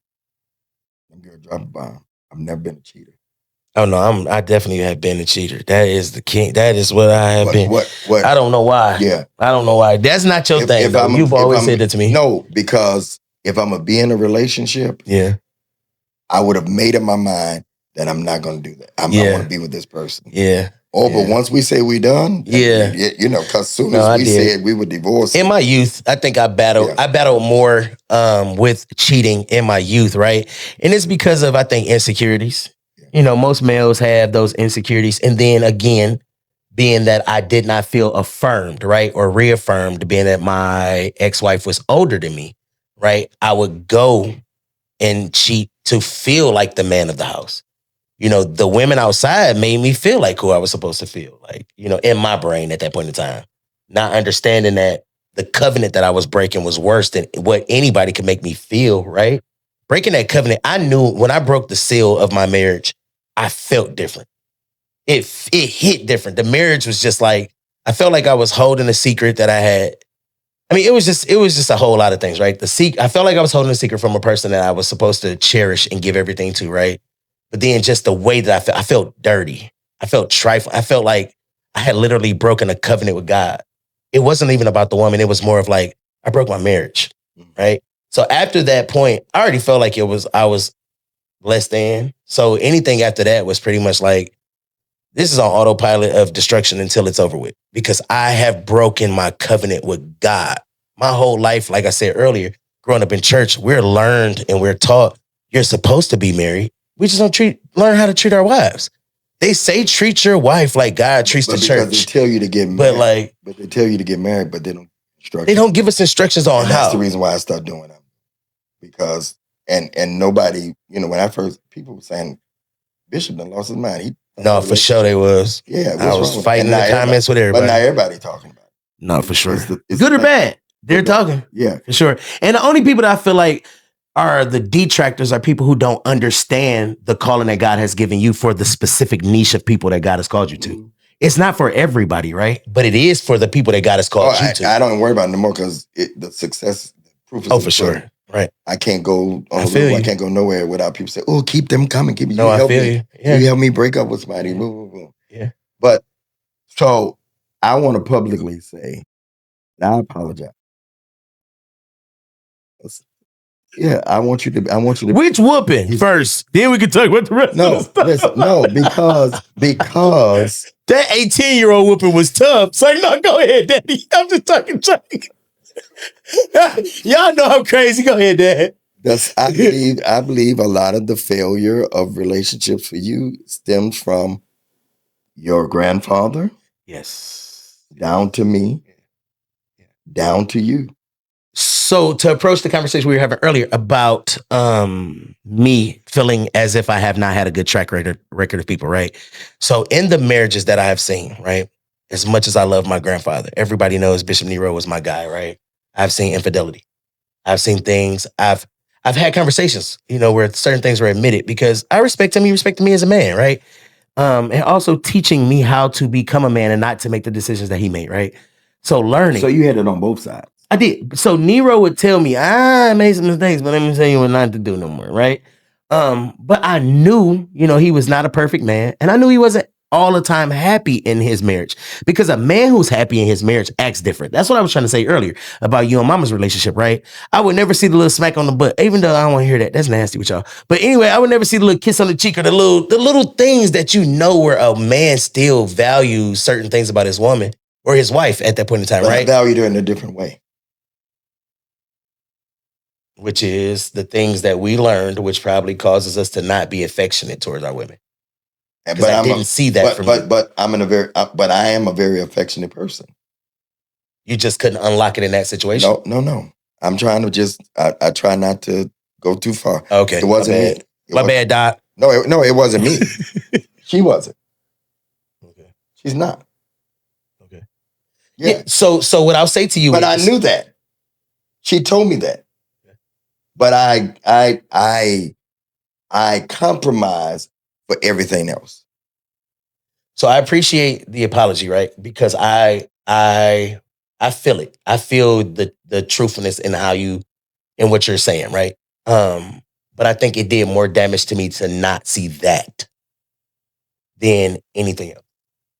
S3: I'm gonna drop a bomb. I've never been a cheater.
S2: Oh no, I definitely have been a cheater. That is the king. That is what I have been.
S3: What?
S2: I don't know why.
S3: Yeah.
S2: I don't know why. That's not your thing. You've always said that to me.
S3: No, because if I'm gonna be in a relationship,
S2: yeah,
S3: I would have made up my mind that I'm not gonna do that. I want to be with this person.
S2: Yeah.
S3: But once we say we done, you know, because soon as we said we were divorced.
S2: In my youth, I think I battled more with cheating in my youth, right? And it's because of, I think, insecurities. You know, most males have those insecurities. And then again, being that I did not feel affirmed, right? Or reaffirmed, being that my ex-wife was older than me, right? I would go and cheat to feel like the man of the house. You know, the women outside made me feel like who I was supposed to feel like, you know, in my brain at that point in time. Not understanding that the covenant that I was breaking was worse than what anybody could make me feel, right? Breaking that covenant, I knew when I broke the seal of my marriage, I felt different. It hit different. The marriage was just like, I felt like I was holding a secret that I had. I mean, it was just a whole lot of things, right? I felt like I was holding a secret from a person that I was supposed to cherish and give everything to, right? But then just the way that I felt dirty. I felt trifling. I felt like I had literally broken a covenant with God. It wasn't even about the woman. It was more of like, I broke my marriage, right? So after that point, I already felt like I was less than. So anything after that was pretty much like, this is on autopilot of destruction until it's over with. Because I have broken my covenant with God. My whole life, like I said earlier, growing up in church, we're learned and we're taught you're supposed to be married. We just don't learn how to treat our wives. They say treat your wife like God treats the church.
S3: They tell you to get married.
S2: But
S3: they tell you to get married, but they don't instruct.
S2: They don't give us instructions on how.
S3: That's the reason why I started doing them. Because and nobody, you know, when I first, people were saying Bishop done lost his mind.
S2: No, for sure they was.
S3: Yeah,
S2: I was fighting in the comments with everybody.
S3: But now everybody talking about it.
S2: No, for sure. It's good or bad, they're talking.
S3: Yeah,
S2: for sure. And the only people that I feel like are the detractors are people who don't understand the calling that God has given you for the specific niche of people that God has called you to. Mm-hmm. It's not for everybody, right? But it is for the people that God has called you to.
S3: I don't worry about it no more because the success, the proof is
S2: for sure. Right.
S3: I can't go on I can't go nowhere without people saying, oh, keep them coming. Keep
S2: no, I feel you. Yeah.
S3: You help me break up with somebody. Boom.
S2: Yeah.
S3: But so I want to publicly say, and I apologize. Yeah, I want you to.
S2: Which whooping first? Then we can talk about the rest.
S3: Because
S2: that 18-year-old whooping was tough. So no, go ahead, Daddy. I'm just talking. Y'all know I'm crazy. Go ahead, Dad.
S3: I believe a lot of the failure of relationships for you stems from your grandfather.
S2: Yes.
S3: Down to me. Down to you.
S2: So to approach the conversation we were having earlier about me feeling as if I have not had a good track record of people, right? So in the marriages that I have seen, right, as much as I love my grandfather, everybody knows Bishop Nero was my guy, right? I've seen infidelity. I've seen things. I've had conversations, you know, where certain things were admitted because I respect him. He respected me as a man, right? And also teaching me how to become a man and not to make the decisions that he made, right? So learning.
S3: So you had it on both sides.
S2: I did. So Nero would tell me, I made some mistakes, but let me tell you what not to do no more, right? But I knew, you know, he was not a perfect man. And I knew he wasn't all the time happy in his marriage. Because a man who's happy in his marriage acts different. That's what I was trying to say earlier about you and Mama's relationship, right? I would never see the little smack on the butt, even though I don't want to hear that. That's nasty with y'all. But anyway, I would never see the little kiss on the cheek or the little things that you know where a man still values certain things about his woman or his wife at that point in time, right?
S3: I valued her in a different way.
S2: Which is the things that we learned, which probably causes us to not be affectionate towards our women. Because I didn't see that from you.
S3: But I am a very affectionate person.
S2: You just couldn't unlock it in that situation?
S3: No. I'm trying to I try not to go too far.
S2: Okay.
S3: It wasn't me.
S2: My bad, Doc.
S3: No, it wasn't me. She wasn't.
S2: Okay.
S3: She's not.
S2: Okay.
S3: Yeah.
S2: So what I'll say to you
S3: But I knew that. She told me that. But I compromise for everything else.
S2: So I appreciate the apology, right? Because I feel it. I feel the truthfulness in what you're saying, right? But I think it did more damage to me to not see that than anything else.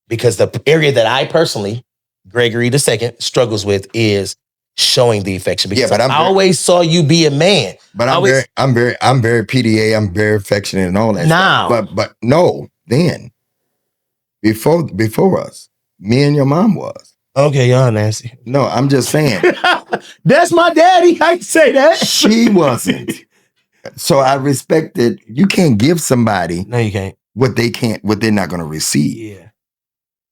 S2: Because the area that I personally, Gregory II, struggles with is showing the affection. Because I always saw you be a man.
S3: But I'm very PDA. I'm very affectionate and all that.
S2: Now,
S3: but no, then before us, me and your mom was.
S2: Okay, y'all nasty.
S3: No, I'm just saying.
S2: That's my daddy. I can say that.
S3: She wasn't. So I respected. You can't give somebody.
S2: No, you can't.
S3: What they're not going to receive.
S2: Yeah.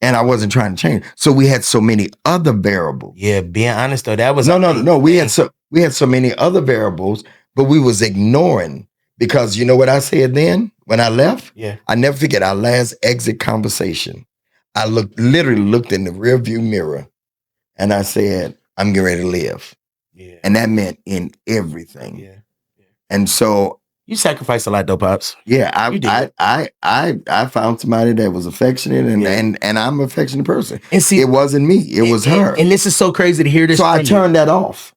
S3: And I wasn't trying to change. So we had so many other variables.
S2: Yeah, being honest though, that was
S3: no. We had so many other variables, but we was ignoring because you know what I said then when I left?
S2: Yeah.
S3: I never forget our last exit conversation. I literally looked in the rearview mirror and I said, I'm getting ready to live.
S2: Yeah.
S3: And that meant in everything.
S2: Yeah.
S3: And so
S2: you sacrificed a lot though, Pops.
S3: Yeah, I found somebody that was affectionate and I'm an affectionate person. And see, it wasn't me, it was her.
S2: And this is so crazy to hear this.
S3: So I turned that off.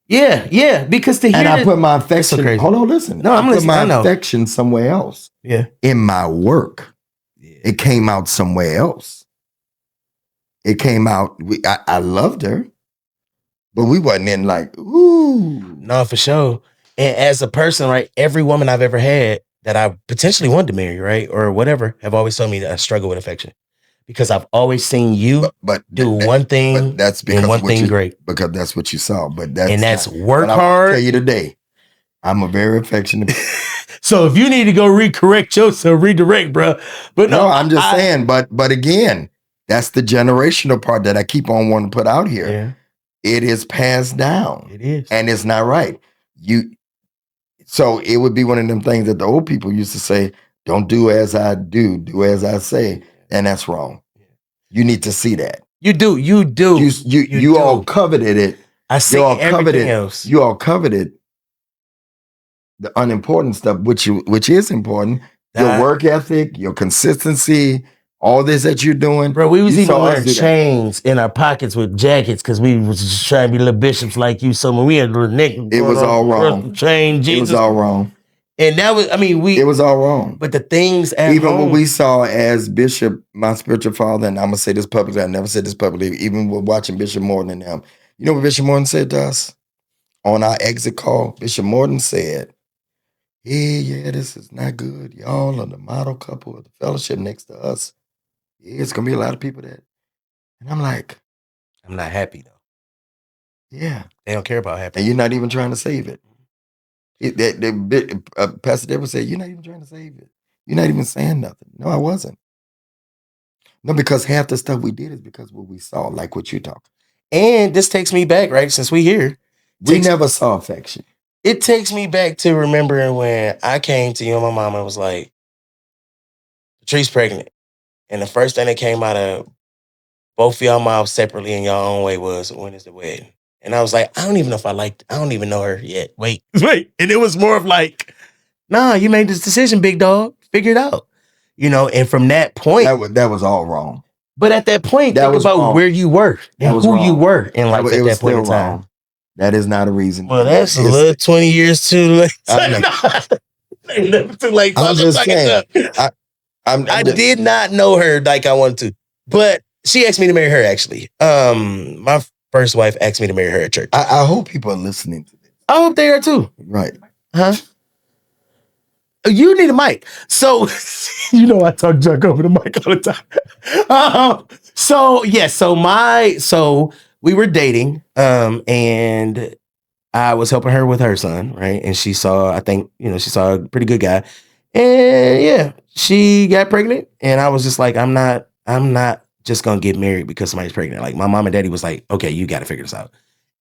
S2: Yeah, because to hear
S3: and I put my affection. So hold on, listen.
S2: No, I'm listening.
S3: I put my affection somewhere else.
S2: Yeah,
S3: in my work, it came out somewhere else. It came out. I loved her, but we wasn't in like ooh.
S2: No, for sure. And as a person, right, every woman I've ever had that I potentially wanted to marry, right, or whatever, have always told me that I struggle with affection because I've always seen you do one thing,
S3: but that's because
S2: and one thing great,
S3: because that's what you saw. But
S2: that's work hard.
S3: I'll tell you today, I'm a very affectionate.
S2: So if you need to go redirect yourself, redirect, bro. But
S3: no, I'm just saying. But again, that's the generational part that I keep on wanting to put out here.
S2: Yeah.
S3: It is passed down.
S2: It is,
S3: and it's not right. So it would be one of them things that the old people used to say, don't do as I do, do as I say. And that's wrong. You need to see that.
S2: You do.
S3: You all coveted it.
S2: I see everything else.
S3: You all coveted the unimportant stuff, which is important. Your work ethic, your consistency, all this that you're doing.
S2: Bro, we was even wearing chains in our pockets with jackets because we was just trying to be little bishops like you. So when we had little neck,
S3: it was all wrong.
S2: Chain, Jesus.
S3: It was all wrong.
S2: And that was, it
S3: was all wrong.
S2: But the things at
S3: even
S2: home,
S3: what we saw as Bishop, my spiritual father, and I'm gonna say this publicly, I never said this publicly, even with watching Bishop Morton and them. You know what Bishop Morton said to us? On our exit call, Bishop Morton said, yeah, this is not good. Y'all are the model couple of the fellowship next to us. Yeah, it's gonna be a lot of people that. And I'm like,
S2: I'm not happy though.
S3: Yeah.
S2: They don't care about happiness.
S3: And you're not even trying to save it. Pastor Deborah said, you're not even trying to save it. You're not even saying nothing. No, I wasn't. No, because half the stuff we did is because what we saw, like what you're talking.
S2: And this takes me back, right? Since we here.
S3: We never saw affection.
S2: It takes me back to remembering when I came to you and my mama and was like, Patrice pregnant. And the first thing that came out of both of y'all mouths separately in your own way was, when is the wedding? And I was like, I don't even know her yet. Wait. And it was more of like, nah, you made this decision, big dog. Figure it out. You know, and from that point.
S3: That was all wrong.
S2: But at that point, think about where you were and who you were in life at that point in time.
S3: Wrong. That is not a reason.
S2: Well, that's a little 20 years too late. Ain't never too late.
S3: I'm just saying.
S2: I did not know her like I wanted to. But she asked me to marry her, actually. My first wife asked me to marry her at church.
S3: I hope people are listening to this.
S2: I hope they are too.
S3: Right.
S2: Huh? You need a mic. So, you know I talk junk over the mic all the time. So we were dating, and I was helping her with her son, right? And she saw, she saw a pretty good guy. And yeah, she got pregnant, and I was just like, I'm not just gonna get married because somebody's pregnant. Like my mom and daddy was like, okay, you got to figure this out.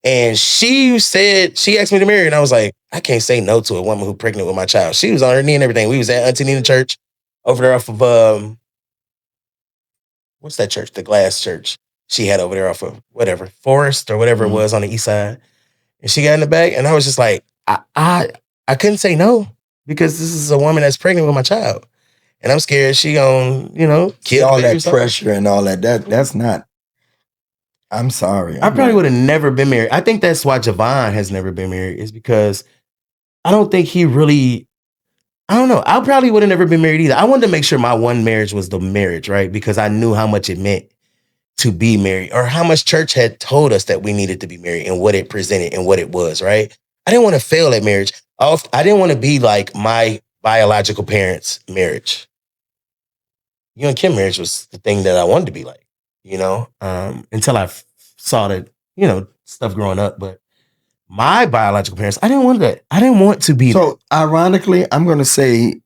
S2: And she asked me to marry, and I was like, I can't say no to a woman who's pregnant with my child. She was on her knee and everything. We was at Auntie Nina Church over there off of what's that church? The Glass Church. She had over there off of whatever Forest or whatever it was on the east side. And she got in the back, and I was just like, I couldn't say no because this is a woman that's pregnant with my child, and I'm scared she gonna kill
S3: all that pressure and all that. That's not. I'm sorry.
S2: I probably would have never been married. I think that's why Javon has never been married, is because I don't think he really. I don't know. I probably would have never been married either. I wanted to make sure my one marriage was the marriage, right? Because I knew how much it meant to be married, or how much church had told us that we needed to be married and what it presented and what it was, right? I didn't want to fail at marriage. I didn't want to be like my biological parents' marriage. You and Kim marriage was the thing that I wanted to be like, until I saw that, stuff growing up. But my biological parents, I didn't want that. I didn't want to be.
S3: So ironically, I'm going to say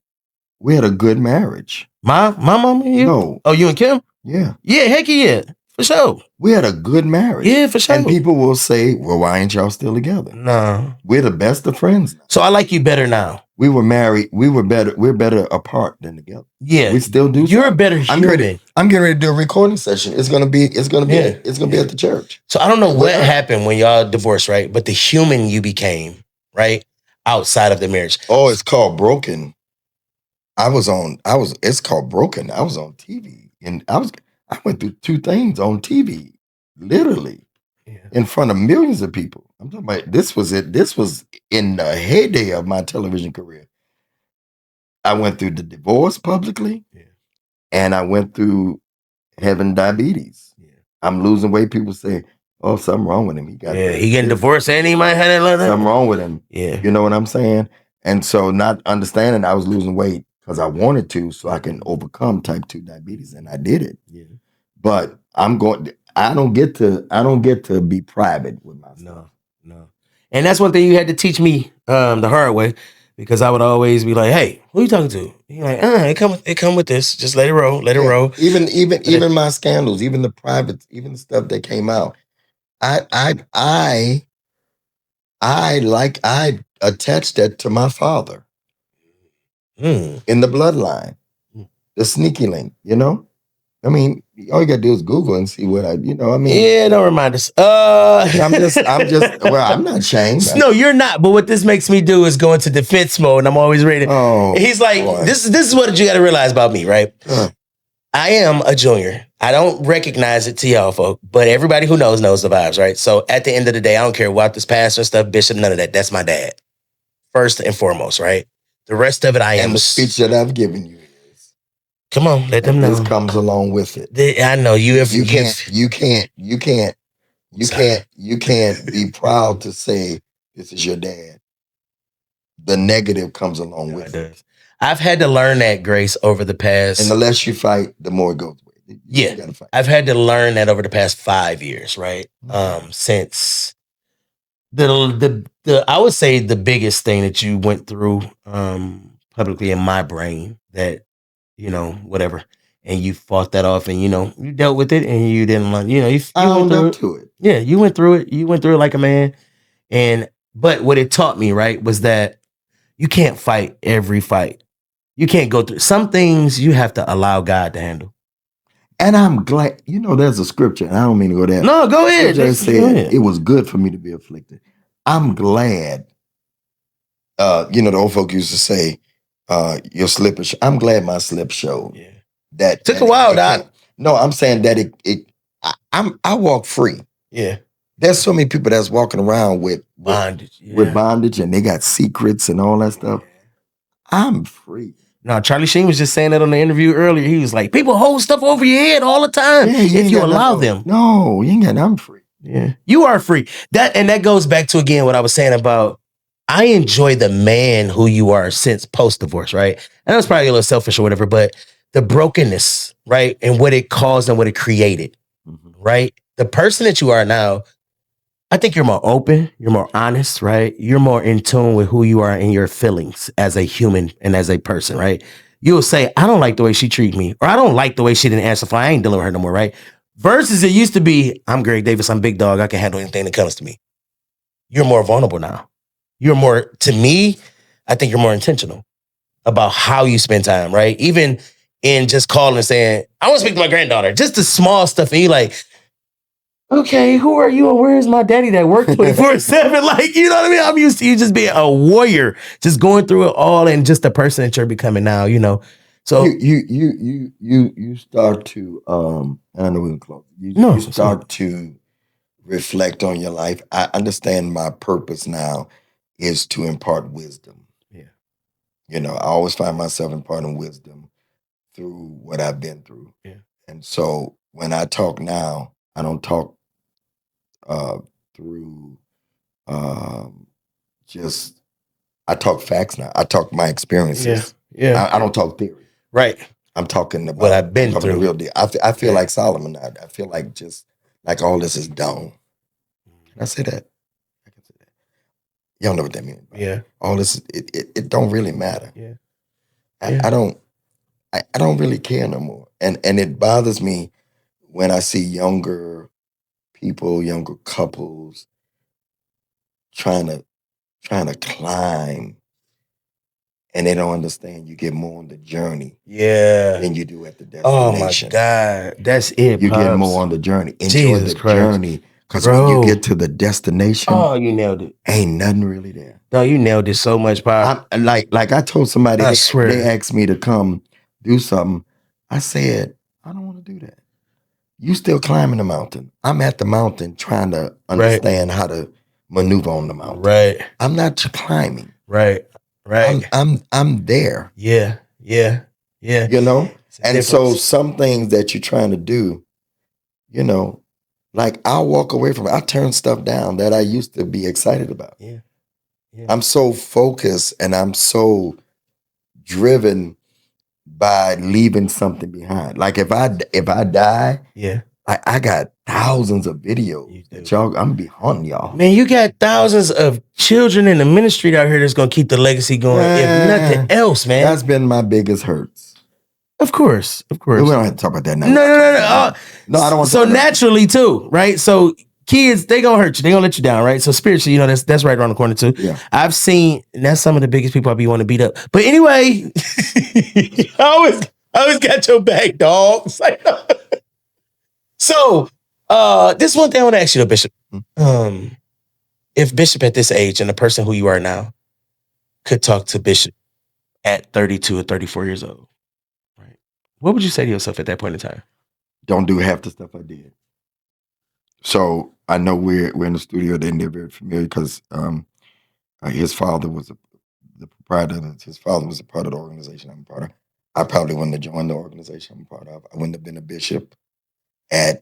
S3: we had a good marriage.
S2: My mom and you?
S3: No.
S2: Oh, you and Kim?
S3: Yeah.
S2: Yeah, heck yeah. For sure.
S3: We had a good marriage.
S2: Yeah, for sure.
S3: And people will say, well, why ain't y'all still together?
S2: No.
S3: We're the best of friends.
S2: So I like you better now.
S3: We were married. We're better apart than together.
S2: Yeah.
S3: We still do.
S2: You're a better human.
S3: I'm getting ready to do a recording session. It's gonna be at the church.
S2: So I don't know what happened when y'all divorced, right? But the human you became, right? Outside of the marriage.
S3: Oh, it's called Broken. It's called Broken. I was on TV, and I went through 2 things on TV, literally, in front of millions of people. I'm talking about, this was it. This was in the heyday of my television career. I went through the divorce publicly, and I went through having diabetes. I'm losing weight. People say, oh, something wrong with him. He
S2: getting divorced and he might have that.
S3: Something wrong with him.
S2: Yeah.
S3: You know what I'm saying? And so not understanding I was losing weight because I wanted to, so I can overcome type 2 diabetes, and I did it.
S2: Yeah.
S3: But I don't get to be private with myself.
S2: No. And that's one thing you had to teach me the hard way, because I would always be like, hey, who you talking to? You're like, it come with this. Just let it roll. Let it roll.
S3: Even my scandals, even the private, even the stuff that came out. I attached that to my father in the bloodline, the sneaky link, I mean, all you gotta do is Google and see what
S2: Yeah, don't remind us.
S3: I'm not changed.
S2: No, you're not. But what this makes me do is go into defense mode, and I'm always ready.
S3: Oh,
S2: and he's like, boy. This is what you gotta realize about me, right? I am a junior. I don't recognize it to y'all folk, but everybody who knows the vibes, right? So at the end of the day, I don't care what this pastor stuff, bishop, none of that. That's my dad. First and foremost, right? The rest of it, I am.
S3: And the speech that I've given you.
S2: Come on, let them know.
S3: This comes along with it.
S2: I know you
S3: can't be proud to say this is your dad. The negative comes along with it.
S2: I've had to learn that, Grace, over the past.
S3: And the less you fight, the more it goes away.
S2: You gotta fight. I've had to learn that over the past 5 years, right? Since the I would say the biggest thing that you went through publicly in my brain that. Whatever. And you fought that off, and, you dealt with it, and you didn't learn, you
S3: went up to it.
S2: Yeah, you went through it. You went through it like a man. But what it taught me, right, was that you can't fight every fight. You can't go through some things. You have to allow God to handle.
S3: And I'm glad, there's a scripture, and I don't mean to go there.
S2: No, go ahead.
S3: It was good for me to be afflicted. I'm glad, the old folk used to say, your slip. I'm glad my slip showed.
S2: Yeah.
S3: That
S2: took a while, Doc.
S3: No, I'm saying that I walk free.
S2: Yeah.
S3: There's so many people that's walking around with
S2: bondage.
S3: With bondage, and they got secrets and all that stuff. I'm free.
S2: No, Charlie Sheen was just saying that on the interview earlier. He was like, people hold stuff over your head all the time if you allow them.
S3: No, you ain't got. I'm free.
S2: Yeah. You are free. That goes back to, again, what I was saying about I enjoy the man who you are since post-divorce, right? And that was probably a little selfish or whatever, but the brokenness, right? And what it caused and what it created, right? The person that you are now, I think you're more open, you're more honest, right? You're more in tune with who you are and your feelings as a human and as a person, right? you'll say, I don't like the way she treated me, or I don't like the way she didn't answer the phone. I ain't dealing with her no more, right? Versus it used to be, I'm Greg Davis, I'm big dog, I can handle anything that comes to me. You're more vulnerable now. You're more, to me, I think you're more intentional about how you spend time, right? Even in just calling and saying, I want to speak to my granddaughter, just the small stuff. And you like, okay, who are you and where's my daddy that worked 24/7? Like, you know what I mean? I'm used to you just being a warrior, just going through it all and just the person that you're becoming now, you know. So
S3: you start to I know we're close. You start to reflect on your life. I understand my purpose now is to impart wisdom.
S2: Yeah.
S3: You know, I always find myself imparting wisdom through what I've been through.
S2: Yeah.
S3: And so when I talk now, I don't talk through just, I talk facts now. I talk my experiences.
S2: Yeah.
S3: I don't talk theory.
S2: Right.
S3: I'm talking about
S2: what I've been
S3: the
S2: through.
S3: real deal. I feel like Solomon. I feel like just like all this is done. Can I say that? I can say that. Y'all know what that means. Right?
S2: Yeah.
S3: All this, it don't really matter.
S2: Yeah.
S3: I don't really care no more. And it bothers me when I see younger people, younger couples trying to climb, and they don't understand you get more on the journey than you do at the destination.
S2: Oh my God. That's it.
S3: You get more on the journey. Enjoy
S2: Jesus
S3: the
S2: Christ.
S3: journey. Because when you get to the destination,
S2: you nailed it.
S3: ain't nothing really there.
S2: No, you nailed it so much, Pop.
S3: Like I told somebody,
S2: I swear.
S3: they asked me to come do something. I said, I don't want to do that. You still climbing the mountain. I'm at the mountain trying to understand how to maneuver on the mountain.
S2: Right.
S3: I'm not climbing.
S2: Right.
S3: I'm there.
S2: Yeah.
S3: You know? And so some things that you're trying to do, you know, like I'll walk away from it. I turn stuff down that I used to be excited about.
S2: Yeah.
S3: I'm so focused and I'm so driven by leaving something behind. Like if I die, I got thousands of videos that I'm gonna be haunting y'all.
S2: Man, you got thousands of children in the ministry out here that's gonna keep the legacy going. If nothing else, man.
S3: That's been my biggest hurts.
S2: Of course.
S3: We don't have to talk about that now.
S2: No.
S3: No, I don't want to.
S2: So naturally too, right? So kids, they gonna hurt you. They gonna let you down, right? So spiritually, you know, that's right around the corner too.
S3: Yeah.
S2: I've seen, and that's some of the biggest people I be wanting to beat up. But anyway, I always got your back, dog. So, this one thing I want to ask you, though, Bishop. If Bishop at this age and the person who you are now could talk to Bishop at 32 or 34 years old, right? What would you say to yourself at that point in time?
S3: Don't do half the stuff I did. So I know we're in the studio, and they're very familiar because his father was the proprietor. His father was a part of the organization I'm a part of. I probably wouldn't have joined the organization I'm a part of. I wouldn't have been a bishop at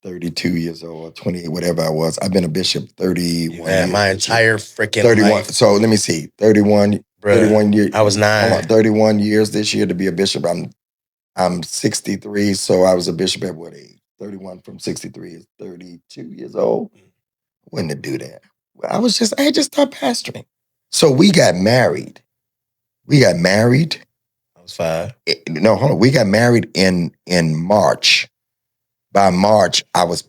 S3: 32 years old or 28, whatever I was. I've been a bishop 31 years.
S2: My entire freaking
S3: 31.
S2: life.
S3: So let me see. 31 years.
S2: I was 9.
S3: 31 years this year to be a bishop. I'm 63, so I was a bishop at what age? 31 from 63 is 32 years old. Wouldn't have do that. I had just started pastoring. So we got married.
S2: I was 5.
S3: No, hold on. We got married in March. By November, I was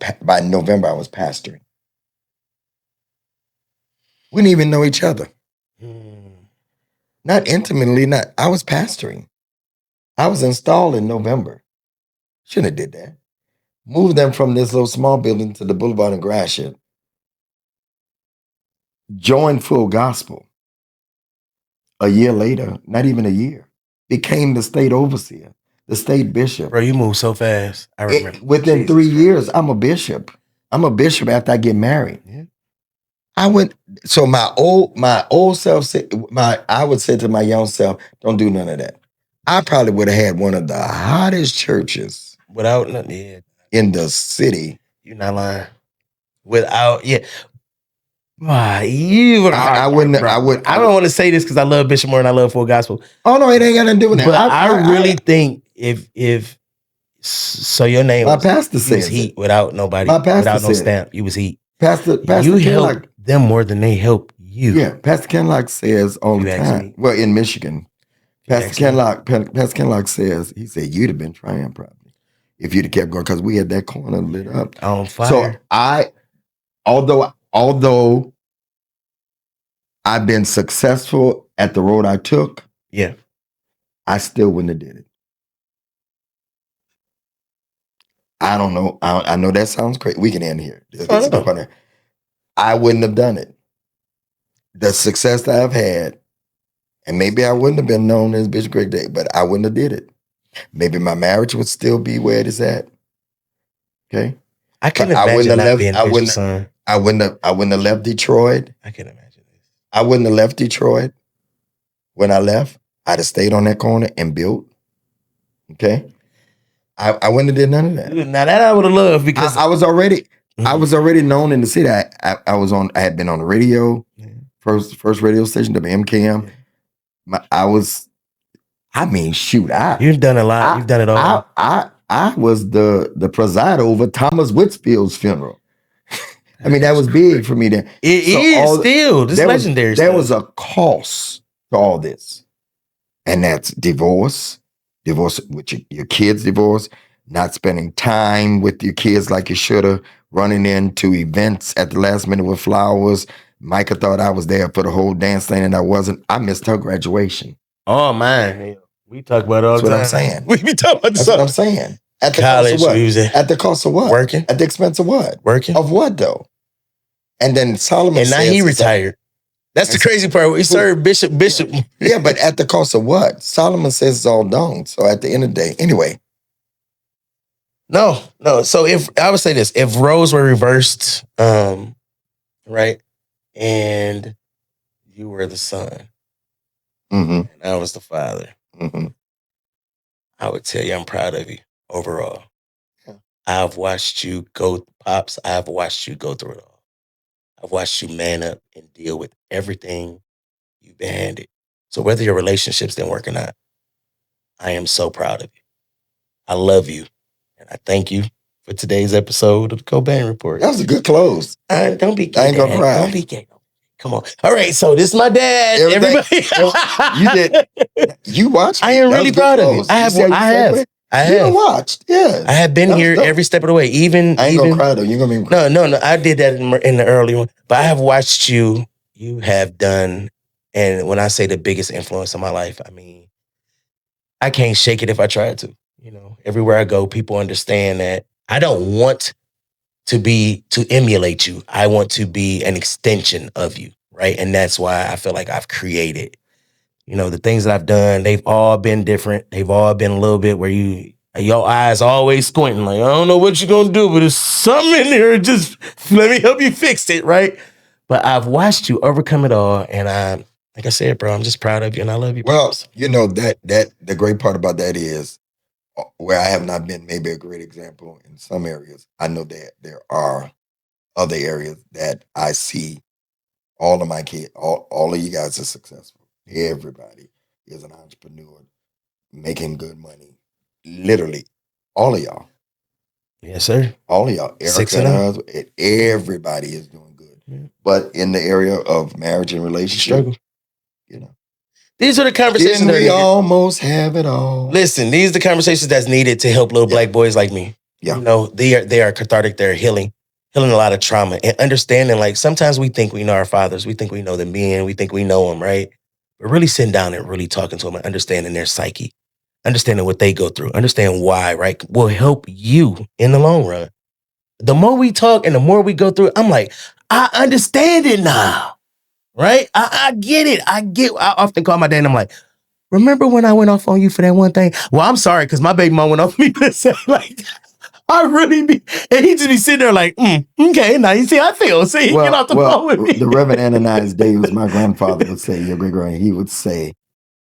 S3: pastoring. We didn't even know each other. Not intimately, I was pastoring. I was installed in November. Shouldn't have did that. Moved them from this little small building to the Boulevard in Gratiot. Joined Full Gospel. A year later, not even a year, became the state overseer, the state bishop.
S2: Bro, you move so fast. I remember.
S3: Within 3 years, I'm a bishop. I'm a bishop after I get married.
S2: Yeah.
S3: So my old self said, I would say to my young self, don't do none of that. I probably would have had one of the hottest churches
S2: without nothing
S3: in the city.
S2: You're not lying. Without, I don't want to say this because I love Bishop more than I love Full Gospel.
S3: Oh no, it ain't got nothing to do with that.
S2: But I really think if so, your name
S3: my pastor
S2: was heat without nobody, without no stamp. You was heat.
S3: Pastor
S2: you helped them more than they helped you.
S3: Yeah, Pastor Kenlock says all the time. Well, in Michigan, Pastor Kenlock says, he said, you'd have been trying probably if you'd have kept going, because we had that corner lit up.
S2: On fire.
S3: So although I've been successful at the road I took,
S2: yeah,
S3: I still wouldn't have did it. I don't know. I know that sounds crazy. We can end here. I wouldn't have done it. The success that I've had, and maybe I wouldn't have been known as Bishop Greg Day, but I wouldn't have did it. Maybe my marriage would still be where it is at. Okay.
S2: I couldn't imagine not being Bishop's son.
S3: I wouldn't have left Detroit.
S2: I can imagine this.
S3: I wouldn't have left Detroit. When I left, I'd have stayed on that corner and built. Okay. I wouldn't have did none of that.
S2: Now that I would have loved, because
S3: I was already known in the city. I had been on the radio, first radio station, WMKM.
S2: You've done a lot. You've done it all.
S3: I was the presider over Thomas Whitfield's funeral. I mean, that was big for me then.
S2: This legendary.
S3: There was a cost to all this. And that's divorce with your kids' divorce, not spending time with your kids like you should have, running into events at the last minute with flowers. Micah thought I was there for the whole dance thing, and I wasn't. I missed her graduation.
S2: Oh, man. We talk about it all the time.
S3: That's what I'm saying.
S2: We be talking about
S3: That's what I'm saying. At the
S2: college
S3: cost of what?
S2: music.
S3: At the cost of what?
S2: Working.
S3: At the expense of what?
S2: Working.
S3: Of what, though? And then Solomon
S2: and now he retired. That's the crazy part. We served Bishop.
S3: Yeah, but at the cost of what? Solomon says it's all done. So at the end of the day, anyway.
S2: No. So if I would say this, if roles were reversed, right, and you were the son, and I was the father, I would tell you I'm proud of you overall. Yeah. I've watched you go, Pops. I've watched you go through it all. I've watched you man up and deal with everything you've been handed. So whether your relationships didn't work or not, I am so proud of you. I love you. And I thank you for today's episode of the Cobain Report.
S3: That was a good close.
S2: Don't be gay.
S3: I ain't gonna cry.
S2: Don't be gay. Come on. All right, so this is my dad. Everybody.
S3: You did. You watched.
S2: I am really proud of you. I have.
S3: You watched. Yeah.
S2: I have been here every step of the way.
S3: I ain't gonna cry though. You're gonna be crying.
S2: No. I did that in the early one, but I have watched you. You have done, and when I say the biggest influence in my life, I mean, I can't shake it if I tried to. You know, everywhere I go, people understand that I don't want to emulate you. I want to be an extension of you, right? And that's why I feel like I've created. You know, the things that I've done, they've all been different. They've all been a little bit where your eyes always squinting, like, I don't know what you're going to do, but there's something in there. Just let me help you fix it, right? But I've watched you overcome it all. And like I said, bro, I'm just proud of you and I love you.
S3: Well, you know, that the great part about that is where I have not been maybe a great example in some areas. I know that there are other areas that I see all of my kids, all of you guys are successful. Everybody is an entrepreneur making good money. Literally, all of y'all.
S2: Yes, sir.
S3: All of y'all. Erica and her husband, everybody is doing good. Yeah. But in the area of marriage and relationship, you know.
S2: These are the conversations
S3: that we almost have it all.
S2: Listen, these are the conversations that's needed to help little black boys like me.
S3: Yeah.
S2: You know, they are cathartic, they're healing a lot of trauma and understanding, like sometimes we think we know our fathers, we think we know the men, we think we know them, right? But really sitting down and really talking to them and understanding their psyche, understanding what they go through, understand why, right, will help you in the long run. The more we talk and the more we go through it, I'm like, I understand it now, right? I get it. I often call my dad and I'm like, remember when I went off on you for that one thing? Well, I'm sorry, because my baby mom went off me to say, like, I really be, and he just be sitting there like, okay, now you see how I feel. See, get off the phone with me.
S3: The Reverend Ananias Davis, my grandfather would say, your great grandfather, he'd say,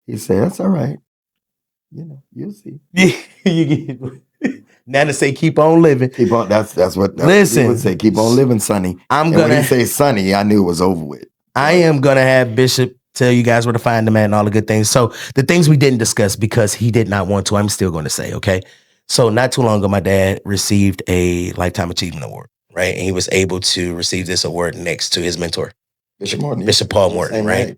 S3: that's all right. You know, you'll see.
S2: Nana say, keep on living.
S3: Keep on. That's what
S2: Listen,
S3: he would say. Keep on living, Sonny. When he say Sonny, I knew it was over with.
S2: I am gonna have Bishop tell you guys where to find him at and all the good things. So the things we didn't discuss because he did not want to, I'm still going to say, okay? So not too long ago, my dad received a Lifetime Achievement Award, right? And he was able to receive this award next to his mentor, Bishop Paul Morton, right?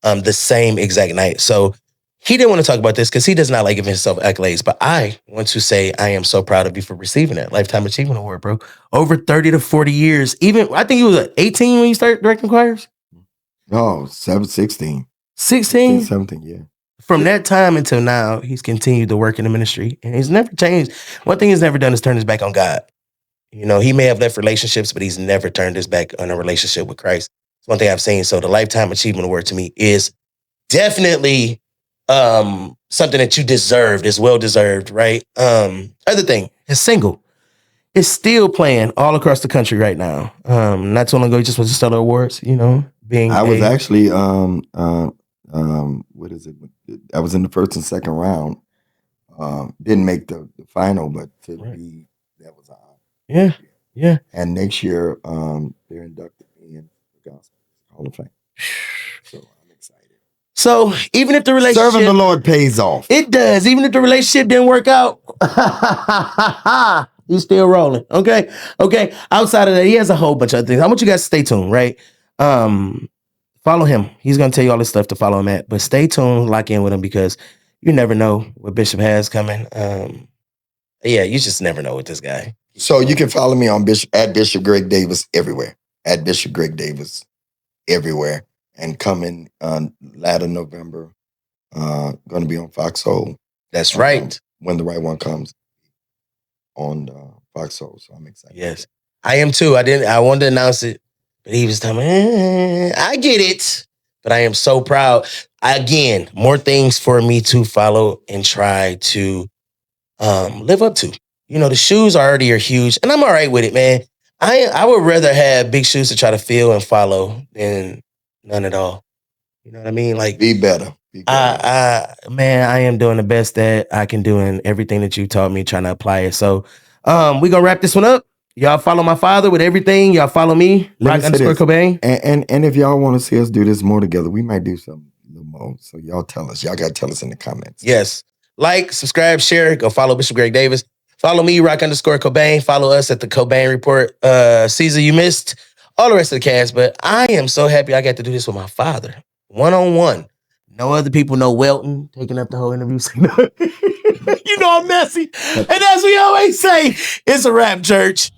S2: The same exact night. So he didn't want to talk about this because he does not like giving himself accolades. But I want to say I am so proud of you for receiving that Lifetime Achievement Award, bro. Over 30 to 40 years. Even, I think you was 18 when you started directing choirs?
S3: No, 16.
S2: 16?
S3: 17, yeah.
S2: From that time until now, he's continued to work in the ministry. And he's never changed. One thing he's never done is turn his back on God. You know, he may have left relationships, but he's never turned his back on a relationship with Christ. It's one thing I've seen. So the Lifetime Achievement Award to me is definitely something that you deserved, is well-deserved, right? Other thing, his single is still playing all across the country right now. Not too long ago, he just was at Stellar Awards, you know,
S3: I was actually, what is it? I was in the first and second round. Didn't make the final, but to be, that was an honor.
S2: Yeah.
S3: And next year, they're inducted me in the Gospel Hall of Fame. So I'm excited.
S2: So even if the relationship...
S3: Serving the Lord pays off.
S2: It does. Even if the relationship didn't work out, he's still rolling. Okay. Outside of that, he has a whole bunch of other things. I want you guys to stay tuned, right? Follow him. He's going to tell you all this stuff to follow him at. But stay tuned, lock in with him, because you never know what Bishop has coming. Yeah, you just never know with this guy.
S3: So you can follow me on at Bishop Greg Davis everywhere. At Bishop Greg Davis everywhere. And coming latter November, going to be on Foxhole.
S2: That's right.
S3: When the right one comes on Foxhole. So I'm excited.
S2: Yes, I am too. I wanted to announce it, but he was telling me, I get it. But I am so proud. Again, more things for me to follow and try to live up to. You know, the shoes already are huge, and I'm all right with it, man. I would rather have big shoes to try to fill and follow than none at all. You know what I mean? Like,
S3: be better.
S2: Man, I am doing the best that I can do in everything that you taught me, trying to apply it. So we're gonna wrap this one up. Y'all follow my father with everything. Y'all follow me, Rocc Cobain.
S3: And if y'all want to see us do this more together, we might do something a little more. So y'all tell us. Y'all gotta tell us in the comments.
S2: Yes. Like, subscribe, share, go follow Bishop Greg Davis. Follow me, Rocc Cobain. Follow us at the Cobain Report. Caesar, you missed all the rest of the cast, but I am so happy I got to do this with my father. One-on-one. No other people, no Welton taking up the whole interview. You know I'm messy. And as we always say, it's a wrap, church.